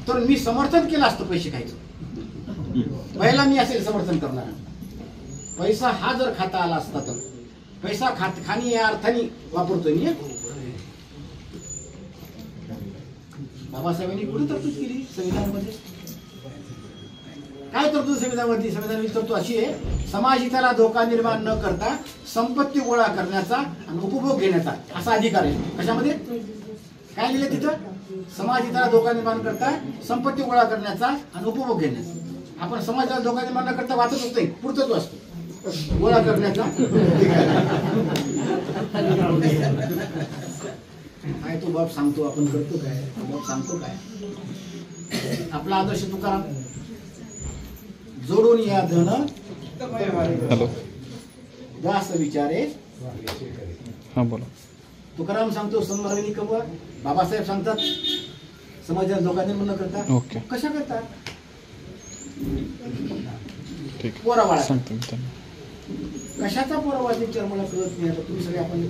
तर मी समर्थन केलं असतं पैसे खायचं. पहिला मी असेल समर्थन करणार. पैसा हा जर खाता आला असता तर. पैसा खाणी या अर्थाने वापरतोय मी. बाबासाहेबांनी कुठे तरतूद केली संविधानामध्ये? काय तरतूद संविधानामध्ये? संविधानाची तरतूद अशी आहे, समाजहिताला धोका निर्माण न करता संपत्ती गोळा करण्याचा आणि उपभोग घेण्याचा असा अधिकार आहे. कशामध्ये काय लिहिलं तिथं? समाजहिताला धोका निर्माण करता संपत्ती गोळा करण्याचा आणि उपभोग घेण्याचा. आपण समाजाला धोका निर्माण न करता वाचतच नाही, पुढचं तो असतो गोळा करण्याचा. काय तो बाप सांगतो, आपण करतो काय? बाप सांगतो काय? आपला आदर्श तुकाराम, जोडून या धन दास विचारे. हा बोला. तुकाराम सांगतो संभावनी कमवा, बाबासाहेब सांगतात समाजाला धोका निर्माण न करता. ओके. कशा करतात? ठीक. पोरावाळा सांगतो मी त्यांना. कशाचा पोरावाळा विचार मला कळत नाही. आता तुम्ही सगळे आपण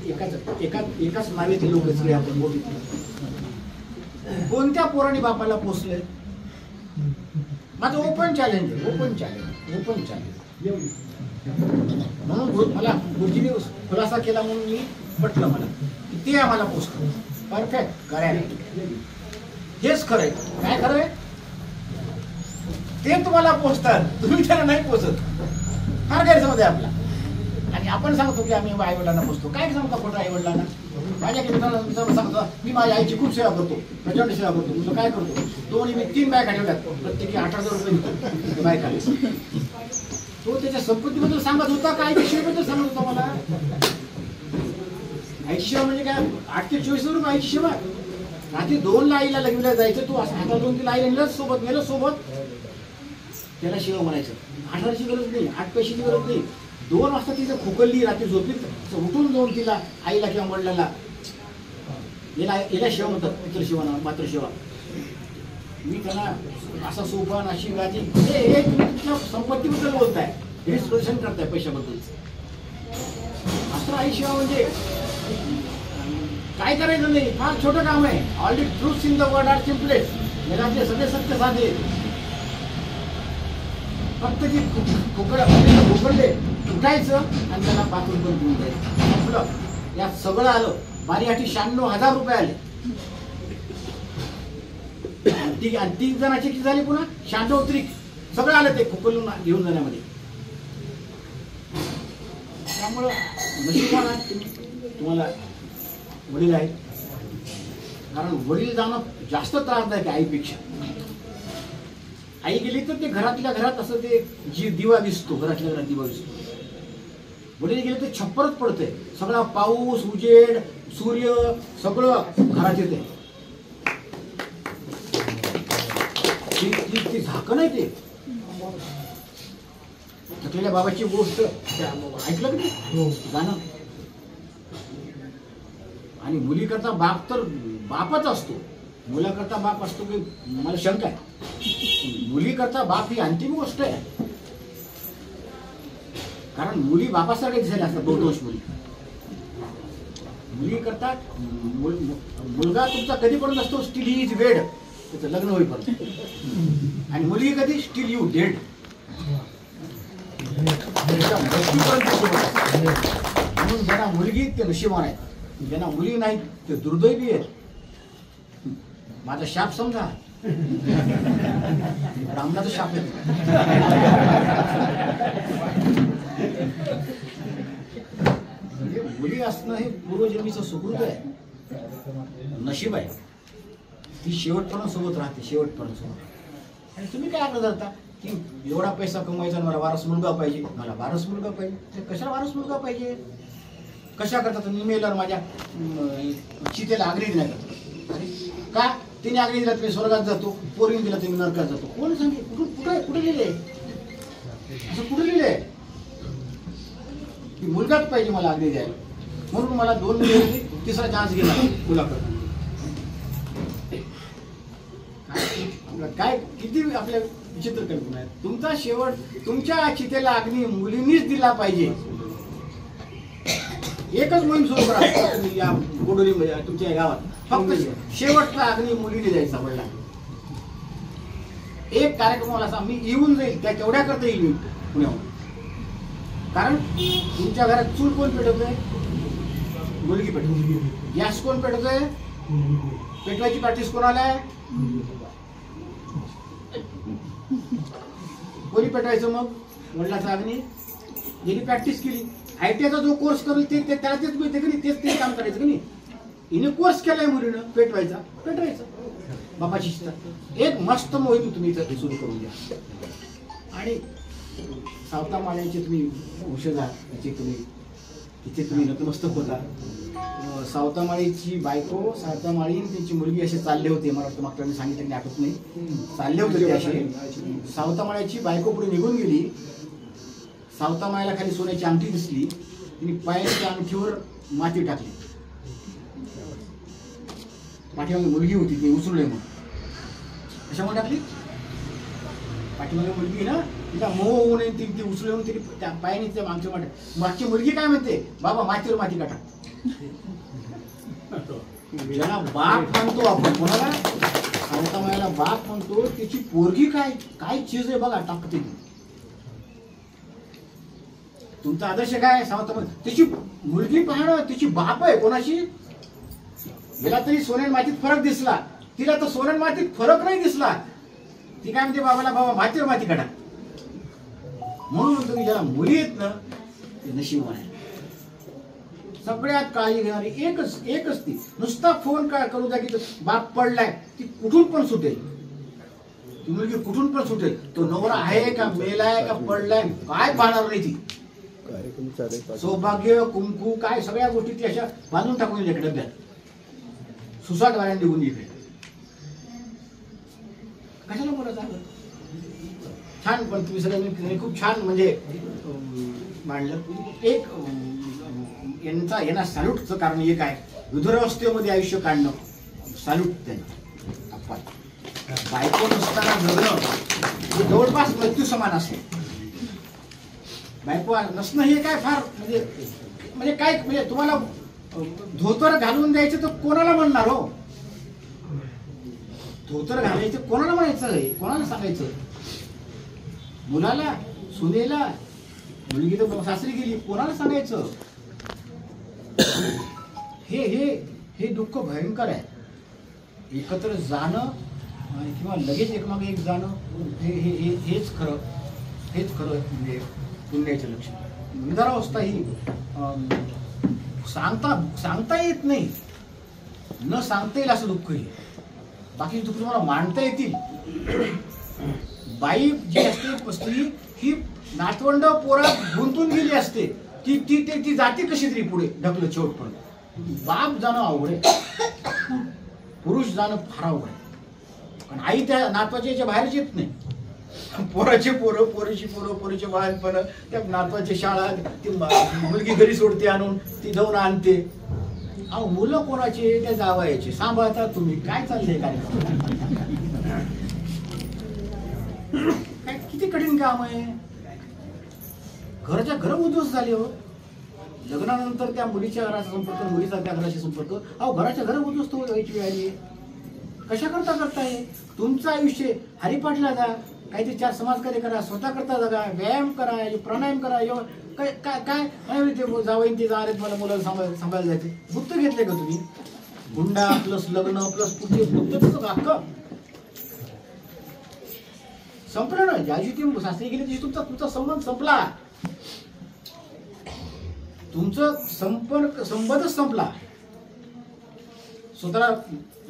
एकाच नावेतील लोक सगळे आपण बोलतो. कोणत्या पोराने बापाला पोचले? माझं ओपन चॅलेंज म्हणून मला गुरुजीने खुलासा केला म्हणून मी पटलं मला की ते आम्हाला पोचतं. परफेक्ट करायला हेच खरंय. काय खरंय? ते तुम्हाला पोचतात, तुम्ही त्यांना नाही पोचत. फार गैरसमज आहे आपला. आणि आपण सांगतो की आम्ही आई वडिलांना पोचतो. काय सांगतो खोटं आई वडिलांना? माझ्या मित्रांना सांगतो मी माझ्या आईची खूप सेवा करतो, प्रचंड सेवा करतो. तुझं काय करतो? दोन्ही मी 3 बायका ठेवल्यात, प्रत्येकी 8,000 रुपये देतो बायका. तो त्याच्या संपत्तीबद्दल सांगत होता का आईच्या सेवेबद्दल सांगत होता मला? आईची सेवा म्हणजे काय? 8 ते 24 रुपये आईची सेवा. रात्री 2ला आईला लग्नाला जायचं, तू असं हातात 2 तिला आईला नेलं सोबत, नेलं सोबत, त्याला सेवा म्हणायचं. 8,000ची गरज नाही, 8 पैशाची गरज नाही. 2 वाजता तिचं खोकलली रात्री झोपीत, उठून जाऊन तिला आईला किंवा वडिलांना याला सेवा म्हणतात, पितृसेवा मातृसेवा. मी त्यांना असा सोपान अशी गादी हे संपत्तीबद्दल बोलताय, हे प्रदर्शन करताय पैशाबद्दल. असं आई सेवा म्हणजे काय करायचं नाही, फार छोटं काम आहे. All the truths in the word are simplest. जगातले सगळे सत्य साधे. फक्त जी खोकडले उठायचं आणि त्याला पाठवून पण घेऊन जायचं. आपलं यात सगळं आलं. बारीसाठी 96,000 रुपये आले. आणि 3 जणांची किती झाली पुन्हा? 96 त्रिक सगळं आलं ते खोकलून घेऊन जाण्यामध्ये. त्यामुळं नशिबान तुम्हाला वडील आहेत, कारण वडील जाणं जास्त त्रासदायक आहे आईपेक्षा. आई गेली तर ते घरातल्या घरात असं ते दिवा दिसतो, घरातल्या घरात दिवा दिसतो. वडील गेले तर छप्परच पडतंय, सगळा पाऊस उजेड सूर्य सगळं घरात येते. ती झाकण आहे ते थकलेल्या बाबाची गोष्ट ऐकलं की गाणं. आणि मुलीकरता बाप तर बापच असतो, मुलाकरता बाप असतो की मला शंका आहे. मुलीकरता बाप ही अंतिम गोष्ट आहे, कारण मुली बापासारखे दिसायला असतात बहुतांश मुली. मुली करता मुलगा तुमचा कधीपर्यंत असतो स्टील ही इज वेड, त्याचं लग्न होईपर्यंत. आणि मुलगी कधी स्टील यू डेड, म्हणून ज्यांना मुलगी ते नशिबान आहेत, ज्यांना मुली नाही ते दुर्दैवी आहेत. माझा शाप समजा, ब्राह्मणाचा शाप आहे. मुली असणं हे पूर्वजन्मीचं सुकृत आहे, नशीब आहे. ती शेवटपर्यंत सोबत राहते, शेवटपर्यंत सोबत. आणि तुम्ही काय आपलं धरता की एवढा पैसा कमवायचा, मला वारस मुलगा पाहिजे, मला वारस मुलगा पाहिजे. ते कशाला वारस मुलगा पाहिजे, कशा करता तुम्ही मेल्यावर माझ्या चितेला आग्री नाही करता का? तिने आग्री दिला तुम्ही स्वर्गात जातो, पोरीने दिला तुम्ही नरकात जातो. कोण सांगे? कुठे लिहिले असं? कुठे लिहिले की मुलगाच पाहिजे मला आग्री द्यायला, म्हणून मला 2 मुली होती, तिसरा चान्स गेला मुलाकडे. काय किती आपल्या विचित्र कल्पना आहे. तुमचा शेवट तुमच्या चितेला अग्नी मुलींनीच दिला पाहिजे. एकच मोहीम सुरू करा तुम्ही या गोडोलीमध्ये, तुमच्या गावात फक्त शेवटचा अग्नी मुलीने द्यायचा वडिला. एक कार्यक्रम मला असा मी येऊन जाईल, त्या केवढ्या करता येईल पुण्याहून. कारण तुमच्या घरात चूल कोण पेटवतोय? मुलगी पेटवते. गॅस कोण पेटवतोय? पेटवायची प्रॅक्टिस कोणाला आहे? कोणी पेटवायचं मग? वडिलाचा अग्नी. ज्यांनी प्रॅक्टिस केली, आयटीआयचा जो कोर्स करेल ते त्याला तेच मिळते की नाही, तेच काम करायचं की नाही. हिने कोर्स केलाय मुलीनं पेटवायचा, पेटवायचं बापाची शिस्त. एक मस्त मोहीम तुम्ही इथं सुरू करून द्या. आणि सावता माळ्यांचे तुम्ही औषधा तिथे तुम्ही नतमस्तक होता. सावतामाळीची बायको, सावतामाळी त्यांची मुलगी असे चालले होते, मला वाटतं मागच्या सांगितलं आठवत नाही, चालले होते ते असे. सावतामाळ्याची बायको पुढे निघून गेली. सावतामाळ्याला खाली सोन्याची अंगठी दिसली, तिने पायाच्या अंगठीवर माती टाकली. पाठीमागे मुलगी होती, ती उचलले म्हणून. कशामुळे टाकली? पाठीमागे मुलगी ना, तिला मोह होऊ नये, ती उचलले म्हणून तिने त्या पायाने त्या मागच्या मागची मुलगी काय म्हणते? बाबा मातीवर माती काटा. ज्यांना बाप म्हणतो आपण, कोणाला? सावतामाळ्याला बाप म्हणतो, त्याची पोरगी काय काय चीज आहे बघा, टाकते. तुमचा आदर्श काय? सावतामाळी त्याची मुलगी पाहणं, तिची बाप आहे कोणाशी? गेला तरी सोन्यान मातीत फरक दिसला, तिला तर सोन्यान मातीत फरक नाही दिसला. ती काय म्हणते बाबाला, बाबा मातीवर माती काढा. म्हणून म्हणतो की ज्याला मुली आहेत ना, ते नशीबवान आहे. सगळ्यात काळजी घेणारी एकच ती. नुसता फोन काय करू द्या की बाप पडलाय, ती कुठून पण सुटेल, ती मुलगी कुठून पण सुटेल. तो नवरा आहे का, मेलाय का, पडलाय, काय पाहणार नाही ती. सौभाग्य कुंकू काय सगळ्या गोष्टी ती अशा बांधून टाकून येईल डब्यात, सुसाट वाऱ्याने निघून इकडे. कशाला बोलायचं? छान, पण तुम्ही सगळ्यांनी खूप छान म्हणजे मांडलं. एक यांना सॅल्यूटचं कारण एक आहे, विधुरावस्थेमध्ये आयुष्य काढणं, सॅल्यूट त्यांना. बायको नसताना जगणं हे जवळपास मृत्यू समान असते. बायको नसणं हे काय फार म्हणजे काय म्हणजे तुम्हाला धोतर घालून द्यायचं तर कोणाला म्हणणार हो? धोतर घालायचं कोणाला म्हणायचं, कोणाला सांगायचं? मुलाला, सुनेला. मुलगी तर सासरी गेली, कोणाला सांगायचं? हे हे हे दुःख भयंकर आहे. एकत्र जाणं किंवा लगेच एकमागे एक जाणं हेच खरं म्हणजे पुण्याचं लक्षण. विधारावस्था ही सांगता येत नाही, न सांगता येईल असं दुःख आहे. बाकी दुःख तुम्हाला मांडता येतील. बाई जी असते स्त्री ही नातवंड पोरात गुंतून गेली असते, ती ती ती जाते कशी तरी पुढे ढकलत शेवटपर्यंत. बाप जाणं अवघड आहे, पुरुष जाणं फार अवघड आहे. कारण आई त्या नातवाच्या याच्या बाहेरच येत नाही. पोराचे पोरं, पोरीची पोरं, पोरीचे बाळणपण, त्या नातवाची शाळा, ती मुलगी घरी सोडते आणून, ती जाऊन आणते. अहो मुलं कोणाचे, त्या जावयाचे सांभाळता तुम्ही. काय चाललंय कार्यक्रम? काय किती कठीण काम आहे. घराच्या घर उद्ध्वस्त झाले हो. लग्नानंतर त्या मुलीच्या घराचा संपर्क, मुलीचा त्या घराशी संपर्क. अहो घराच्या घर उद्ध्वस्त व्हायची वेळ आली. कशा करता करताय? तुमचं आयुष्य हरिपाठला जा, काहीतरी 4 समाजकार्य करा, स्वतः करता जगा, व्यायाम करा, प्राणायाम करा. काय काय काय ते जावईन ते जाणार मला मुलाला सांभाळायला जायचे. गुप्त घेतले का तुम्ही? हुंडा प्लस लग्न प्लस पुढे गुप्त अख्खं संपलं ना. ज्या दिवशी ती सासरी गेली दिवशी तुमचा संबंध संपला. तुमचं संबंधच संपला. स्वतःला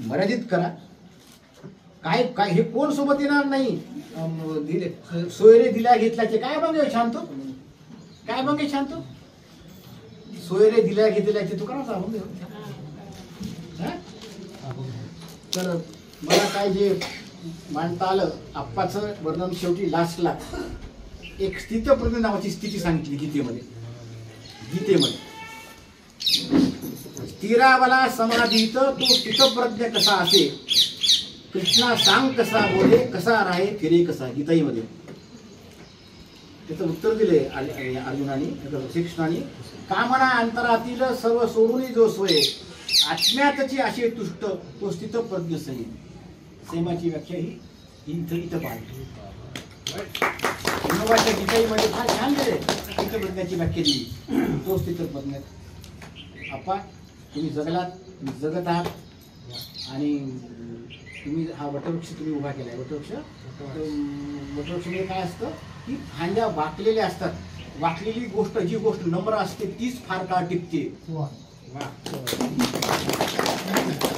मर्यादित करा. काय काय हे कोण सोबत येणार नाही. सोयरे दिल्या घेतल्याचे काय बंगे शांत, काय बंगे शांत. सोयरे दिल्या घेतल्याचे तू करा. तर मला काय जे मांडता आलं, आप्पाचं वर्णन शेवटी लास्टला एक स्थितप्रज्ञ नावाची स्थिती सांगितली गीतेमध्ये. स्थिरावला समाधीत तो स्थितप्रज्ञ कसा असे, कृष्णा सांग कसा बोले, कसा राहे फिरे कसा. गीताईमध्ये त्याचं उत्तर दिले अर्जुनाने, श्रीकृष्णाने. कामना अंतरातील सर्व सोडून जो सोये, आत्म्यातची असे तुष्ट तो स्थितप्रज्ञ सही. सेमाची व्याख्या ही इथं पाहिजे. गीताईमध्ये फार छान दिले स्थितप्रज्ञाची व्याख्या दिली. तो स्थितप्रज्ञ. आपा तुम्ही जगलात, तुम्ही जगत आहात आणि तुम्ही हा वटवृक्ष तुम्ही उभा केलाय. वटवृक्षामध्ये काय असतं की फांद्या वाकलेल्या असतात. वाकलेली गोष्ट, जी गोष्ट नम्र असते तीच फार काळ टिकते.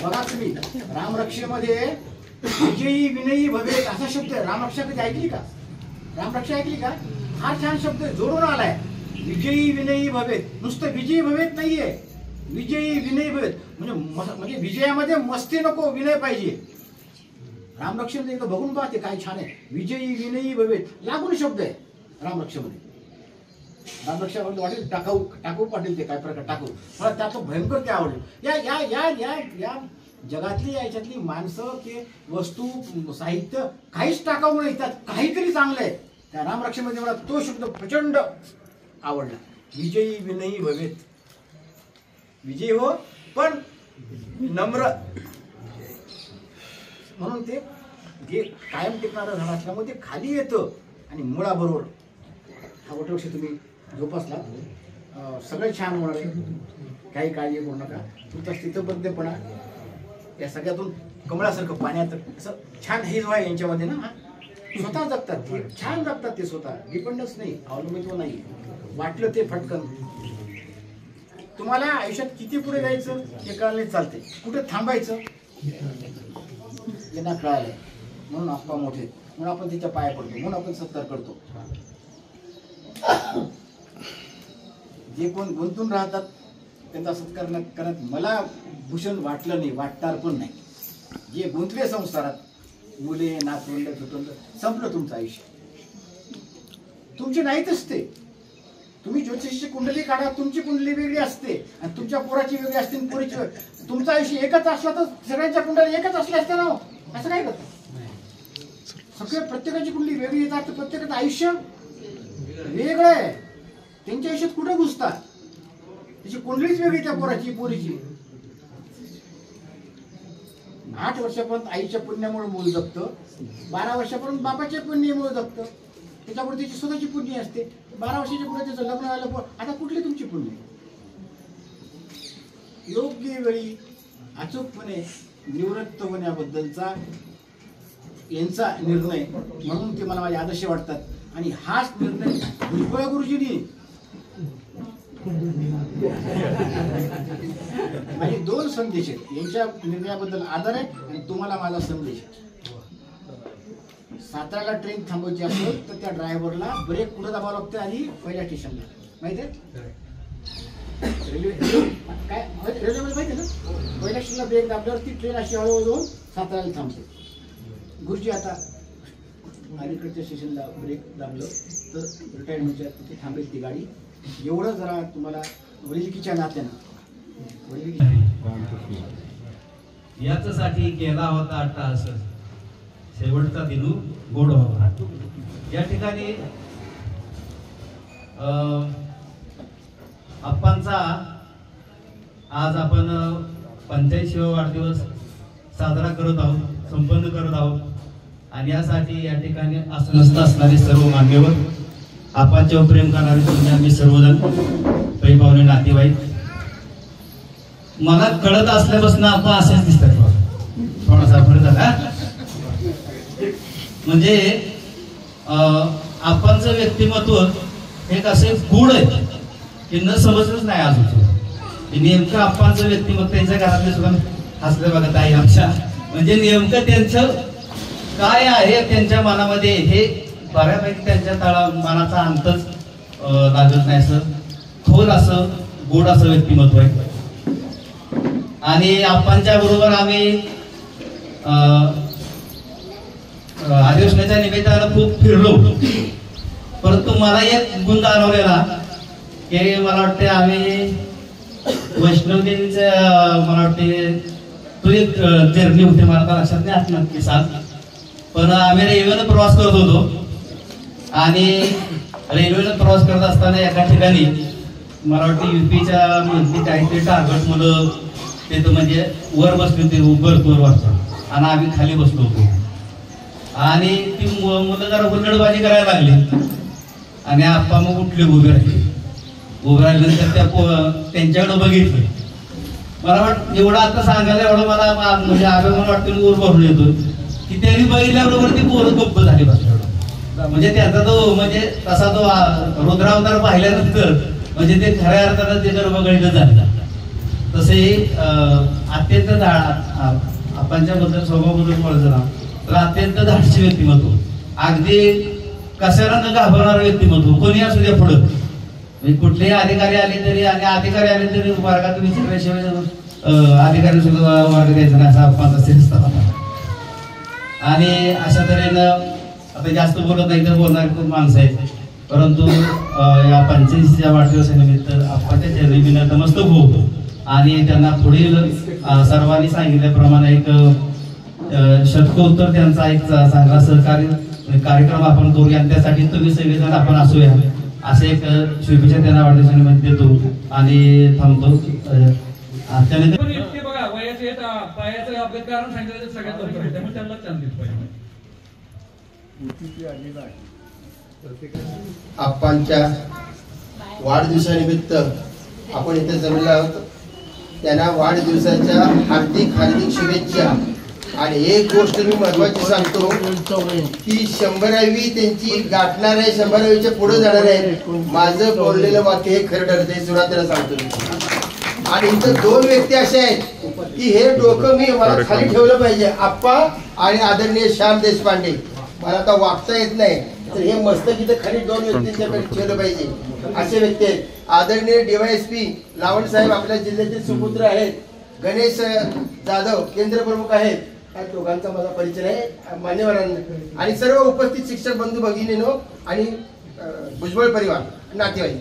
बघा तुम्ही रामरक्षेमध्ये विजयी विनयी भवेत असा शब्द आहे. रामरक्षा कधी ऐकली का? रामरक्षा ऐकली का? हा छान शब्द जोडून आलाय. विजयी विनयी भवेत. नुसतं विजयी भवेत नाहीये, विजयी विनयी भवेत. म्हणजे विजयामध्ये मस्ती नको, विनय पाहिजे. रामरक्षेमध्ये एकदा बघून पाहते काय छान आहे. विजयी विनयी भवेत लागून शब्द आहे रामरक्षामध्ये. रामरक्षामध्ये वाटेल टाकू पाटील ते काय प्रकार टाकू, मला त्याचं भयंकर ते आवडेल. या या या या या जगातली याच्यातली माणसं की वस्तू साहित्य काहीच टाकाऊ नाही, त्यात काहीतरी चांगलं आहे. त्या रामरक्षेमध्ये मला तो शब्द प्रचंड आवडला. विजयी विनयी भवेत. विजयी हो पण नम्र. म्हणून ते जे कायम टिकणारं झाड असल्यामुळे ते खाली येतं आणि मुळाबरोबर हा वटवृक्ष तुम्ही जोपासला सगळं छान होणार आहे. काही काळजी करू नका. तुमचा स्थितप्रज्ञपणा या सगळ्यातून कमळासारखं पाण्यात असं छान हिरवा यांच्यामध्ये ना. स्वतः जगतात, छान जगतात ते स्वतः. डिपेंडन्स नाही, अवलंबित्व नाही. वाटलं ते फटकन. तुम्हाला आयुष्यात किती पुढे जायचं हे कळले चालते, कुठे थांबायचं यांना कळालंय. म्हणून आप्पा मोठे, म्हणून आपण तिच्या पाया पडतो, म्हणून आपण सत्कार करतो. जे कोण गुंतून राहतात त्यांचा सत्कार करण्यात मला भूषण वाटलं नाही, वाटणार पण नाही. जे गुंतले संसारात, मुले नातवंड तुटवंड, संपलं तुमचं आयुष्य. तुमची नाहीतच ते. तुम्ही ज्योतिषीची कुंडली काढा, तुमची कुंडली वेगळी असते आणि तुमच्या पोराची वेगळी असते. पोरीची तुमचं आयुष्य एकच असलं तर सगळ्यांच्या कुंडली एकच असल्या असत्या ना. असं काय करतात सगळे? प्रत्येकाची कुंडली वेगळी येतात, प्रत्येकाचं आयुष्य वेगळं आहे. त्यांच्या आयुष्यात कुठे घुसतात? त्याची कुंडलीच वेगळी त्या पोराची पोरीची. 8 वर्षापर्यंत आईच्या पुण्यामुळे मूल जगतं, 12 वर्षापर्यंत बापाच्या पुण्यामुळे जगतं. त्याच्यापुढे त्याची स्वतःची पुण्य असते. 12 वर्षाच्या पुढे त्याचं लग्न झालं. आता कुठली तुमची पुण्य? योग्य वेळी अचूकपणे निवृत्त होण्याबद्दलचा यांचा निर्णय, म्हणून ते मला माझे आदर्श वाटतात. आणि हाच निर्णय भुजबळ गुरुजींनी माझे 2 संदेश आहेत. यांच्या निर्णयाबद्दल आदर आहे आणि तुम्हाला माझा संदेश. साताऱ्याला ट्रेन थांबवायची असेल तर त्या ड्रायव्हरला ब्रेक कुठं दाबावं लागतं आणि पहिल्या स्टेशनला माहिती आहे रेल्वे काय रेल्वेमध्ये माहिती आहे ना पहिल्या स्टेशनला ब्रेक दाबल्यावर ती ट्रेन अशी हळूहळू जाऊन साताऱ्याला थांबते. गुरुजी आता अलीकडच्या स्टेशनला ब्रेक दाबलं तर रिटायरमेंटच्या तिथे थांबेल ती गाडी. एवढं जरा तुम्हाला वडिलकीच्या नात्यानं याच्यासाठी केला होता अट्टाहास शेवटचा दिनू गोड होता. या ठिकाणी आप्पांचा आज आपण 85वा वाढदिवस साजरा करत आहोत, संपन्न करत आहोत. आणि यासाठी या ठिकाणी असनस्थ असणारे सर्व मान्यवर, आप्पांच्यावर प्रेम करणारे तुम्ही आम्ही सर्वजण, काही पाहुणे नातेवाईक, मला कळत असल्यापासून आपण असेच दिसतात थोडासा फरक झाला. म्हणजे आपणचं व्यक्तिमत्व एक असे गुण आहे की न समजलंच नाही अजून. नेमकं आपणचं व्यक्तिमत्व त्यांच्या घरातले सुद्धा हसले बघत आहे आमच्या. म्हणजे नेमकं त्यांचं काय आहे त्यांच्या मनामध्ये हे बऱ्यापैकी त्यांच्या मनाचा अंतच लागत नाही. असं खोल असं गोड असं व्यक्तिमत्व आहे. आणि आपणच्या बरोबर आम्ही अधिवेशनाच्या निमित्तानं खूप फिरलो, परंतु मला एक गुण जाणवलेला की मला वाटते आम्ही वैष्णवदेवीचं मला वाटते तो एक जर्नी होती, मला लक्षात नाही असणार की सांग. पण आम्ही रेल्वेनं प्रवास करत होतो आणि रेल्वेनं प्रवास करत असताना एका ठिकाणी मला वाटतं युपीच्या मधली काहीतरी टार्गेट मुलं तिथं म्हणजे वर बसली होती, बर्थवर वाटतं, आणि आम्ही खाली बसलो होतो. आणि ती मुलं जरा हुल्लडबाजी करायला लागली आणि आप्पा मग उठले, उभे राहिल्यानंतर त्यांच्याकडे बघितलं. मला वाटतं एवढं आता सांगायला एवढं मला म्हणजे अभिमान वाटतं, वर भरून येतो की त्यांनी बघितल्याबरोबर ती पोरं गप्प झाली बसल्यावर. म्हणजे त्याचा तो म्हणजे तसा तो रुद्रावतार पाहिल्यानंतर म्हणजे ते खऱ्या अर्थानं त्याच्यावर बघायचं झालं. तसे अत्यंत आपणच्या बद्दल स्वभावाबद्दल बोलायचं ना तर अत्यंत धाडसी व्यक्तिमत्व, अगदी कशाला न घाबरणारं व्यक्तिमत्व. कोणी असू द्या पुढं, म्हणजे कुठलेही अधिकारी आले तरी आणि अधिकारी आले तरी वर्गात विचारल्याशिवाय अधिकारी सुद्धा वर्ग द्यायचा नाही, असा आपणचा सिद्ध. आणि अशा तऱ्हेनं आता जास्त बोलत नाही तर बोलणारी खूप माणसं आहेत, परंतु या 85च्या वाढदिवसानिमित्त आपल्या चरणी नतमस्तक होतो आणि त्यांना पुढील सर्वांनी सांगितल्याप्रमाणे एक शतकोत्तर त्यांचा एक चांगला सहकार्य कार्यक्रम आपण करूया आणि त्यासाठी तुम्ही सगळेजण आपण असूया असे एक शुभेच्छा त्यांना वाढदिवसानिमित्त देतो आणि थांबतो. इतके बघा वयाचे पायाचं अपघात कारण सांगितलं सगळ्यात लवकर आहे, त्यामुळे त्यांना चान्स दिली पाहिजे. आप्पांच्या वाढदिवसानिमित्त आपण इथे जमले आहोत. त्यांना वाढदिवसाच्या हार्दिक हार्दिक शुभेच्छा. आणि एक गोष्ट मी महत्वाची सांगतो की 100वी त्यांची गाठणार आहे, 100वीच्या पुढे जाणार आहे. माझं बोललेलं वाक्य हे खरं ठरते, सुरुवातीला सांगतो. आणि इथं 2 व्यक्ती असे आहेत की हे डोकं मी मला खाली ठेवलं पाहिजे, आप्पा आणि आदरणीय श्याम देशपांडे. मला आता वागता येत नाही तर हे मस्तक इथं खाली 2 व्यक्तींच्या ठेवलं पाहिजे, असे व्यक्ती आहेत. आदरणीय DYSP लावण साहेब आपल्या जिल्ह्याचे सुपुत्र आहेत, गणेश जाधव केंद्र प्रमुख आहेत. या दोघांचा माझा परिचय आहे मान्यवरांना आणि सर्व उपस्थित शिक्षक बंधू भगिनीनो आणि भुजबळ परिवार नातेवाईक.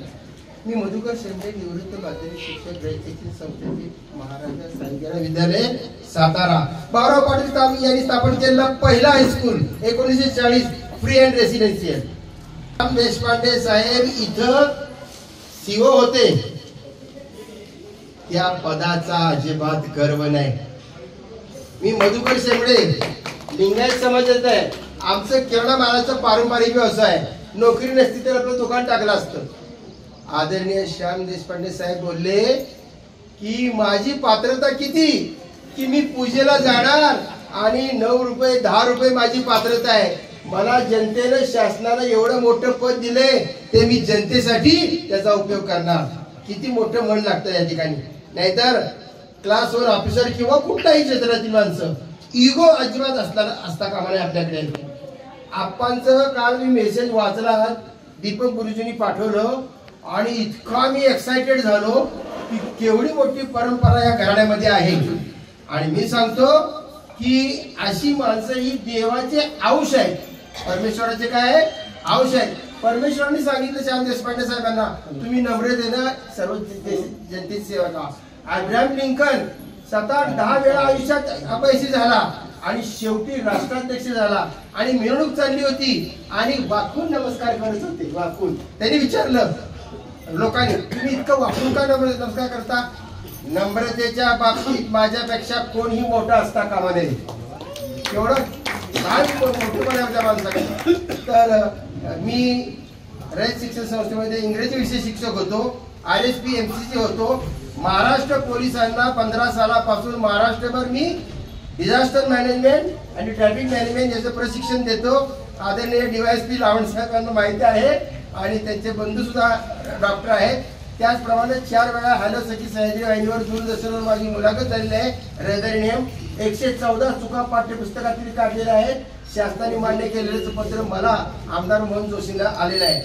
मी मधुकर शेंडे, निवृत्त माध्यमिक शिक्षक, जयतेची संस्थेचे महाराजा साईगरा विद्यालय सातारा. 12 पाटील कामी यांनी स्थापन केलेला पहिला high school 1940 free and residential. Deshpande साहेब इथं CO होते. त्या पदाचा अजिबात गर्व नाही. मी मधुकर शेंबडे, लिंगायत समाजात आहे. आमचं किराणा मालाचा पारंपरिक व्यवसाय, नोकरी नसती तर आपलं दुकान टाकलं असतं. आदरणीय श्याम देशपांडे साहेब बोलले की माझी पात्रता किती की मी पूजेला जाणार आणि 9 रुपये 10 रुपये माझी पात्रता आहे. मला जनतेनं शासनानं एवढं मोठं पद दिले ते मी जनतेसाठी त्याचा उपयोग करणार. किती मोठं मन लागतं या ठिकाणी. नाहीतर क्लास 1 ऑफिसर किंवा कुठल्याही क्षेत्रातील माणसं इगो अजिबात असता कामा नये आपल्याकडे. आप्पांचं काल मी मेसेज वाचला, दीपक गुरुजींनी पाठवलं आणि इतका मी एक्साइटेड झालो की केवढी मोठी परंपरा या घराण्यामध्ये आहे. आणि मी सांगतो की अशी माणसं ही देवाचे अंश आहेत, परमेश्वराचे काय आहे, अंश आहेत. परमेश्वरांनी सांगितलं श्याम देशपांडे साहेबांना, तुम्ही नम्रतेनं सर्व जनतेची सेवा करा. अब्राहम लिंकन 7-10 वेळा आयुष्यात अपयशी झाला आणि शेवटी राष्ट्राध्यक्ष झाला आणि मिरवणूक चालली होती आणि वाकून नमस्कार करत होते. वाकून त्यांनी विचारलं लोकांनी, तुम्ही इतकं वाकून का नमस्कार करता? नम्रतेच्या बाबतीत माझ्यापेक्षा कोणीही मोठा असता कामा नये. एवढं काय मोठेपण आमच्या माणसाकडे. तर मी रयत शिक्षण संस्थेमध्ये इंग्रजी विषय शिक्षक होतो, RSP MCC होतो. महाराष्ट्र पोलिसांना 15 सालापासून महाराष्ट्रभर मी डिझास्टर मॅनेजमेंट आणि ट्रॅफिक मॅनेजमेंट याचं प्रशिक्षण देतो. आदरणीय DYSP लावण साहेबांना माहिती आहे आणि त्यांचे बंधू सुद्धा डॉक्टर आहेत. त्याचप्रमाणे 4 वेळा हॅलो सखी सह्याद्री वाहिनीवर दूरदर्शनवर माझी मुलाखत झालेली आहे. रहदारी नियम 114 चुका पाठ्यपुस्तकातील काढलेल्या आहेत. शासनाने मान्य केलेलं पत्र मला आमदार मोहन जोशीला आलेलं आहे.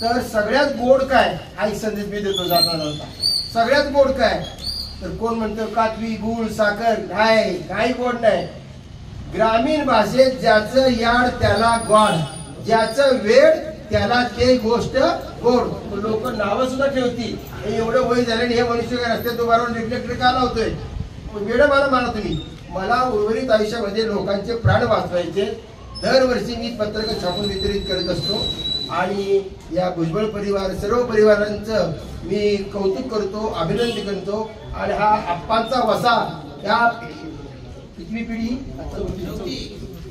तर सगळ्यात गोड काय हा एक संदेश मी देतो जाता जाता. सगळ्यात गोड काय तर कोण म्हणतं कातवी गुळ साखर, नाही काही गोड नाही. ग्रामीण भाषेत ज्याचं याड त्याला गोड, ज्याचं वेळ त्याला ते गोष्ट गोड. लोक नावं सुद्धा ठेवतील. एवढं वय झालं हे मनुष्य काय रस्त्यात उभा राहून रिफ्लेक्टर का लावतोय? वेळ मला माना तुम्ही. मला उर्वरित आयुष्यामध्ये लोकांचे प्राण वाचवायचे. दरवर्षी मी पत्रक छापून वितरित करत असतो आणि या भुजबळ परिवार सर्व परिवारांचं मी कौतुक करतो, अभिनंदन करतो. आणि हा आप्पांचा वसा या कितवी पिढी,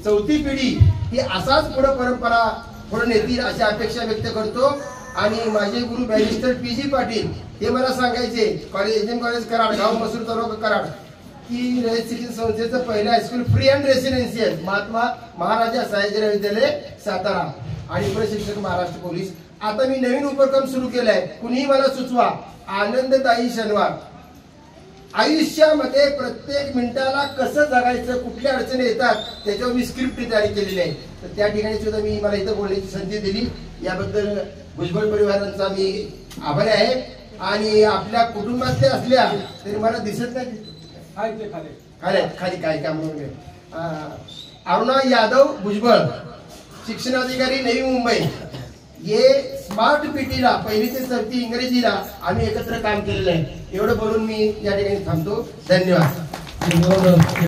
चौथी पिढी ही असाच पुढे परंपरा पुढे नेतील अशी अपेक्षा व्यक्त करतो. आणि माझे गुरु बॅरिस्टर PG पाटील हे मला सांगायचे, कॉलेज HM कॉलेज कराड, गाव मसूर तालुका कराड, की रयत शिक्षण संस्थेचं पहिलं high school free and residential Mahatma Maharaja Sayajirao Vidyalaya Satara आणि प्रशिक्षक महाराष्ट्र पोलीस. आता मी नवीन उपक्रम सुरू केलाय, कुणीही मला सुचवा, आनंददायी शनिवार. आयुष्यामध्ये प्रत्येक मिनिटाला कसं जगायचं, कुठल्या अडचणी येतात त्याच्यावर मी स्क्रिप्ट तयारी केलेली आहे. तर त्या ठिकाणी सुद्धा मी मला इथं बोलण्याची संधी दिली, याबद्दल भुजबळ परिवारांचा मी आभारी आहे. आणि आपल्या कुटुंबातले असल्या तरी मला दिसत नाही खाली काय काम अरुणा यादव भुजबळ, शिक्षणाधिकारी नवी मुंबई. हे स्मार्ट PTला 1ली ते 4थी इंग्रजीला आम्ही एकत्र काम केलेलं आहे. एवढं बोलून मी या ठिकाणी थांबतो. धन्यवाद.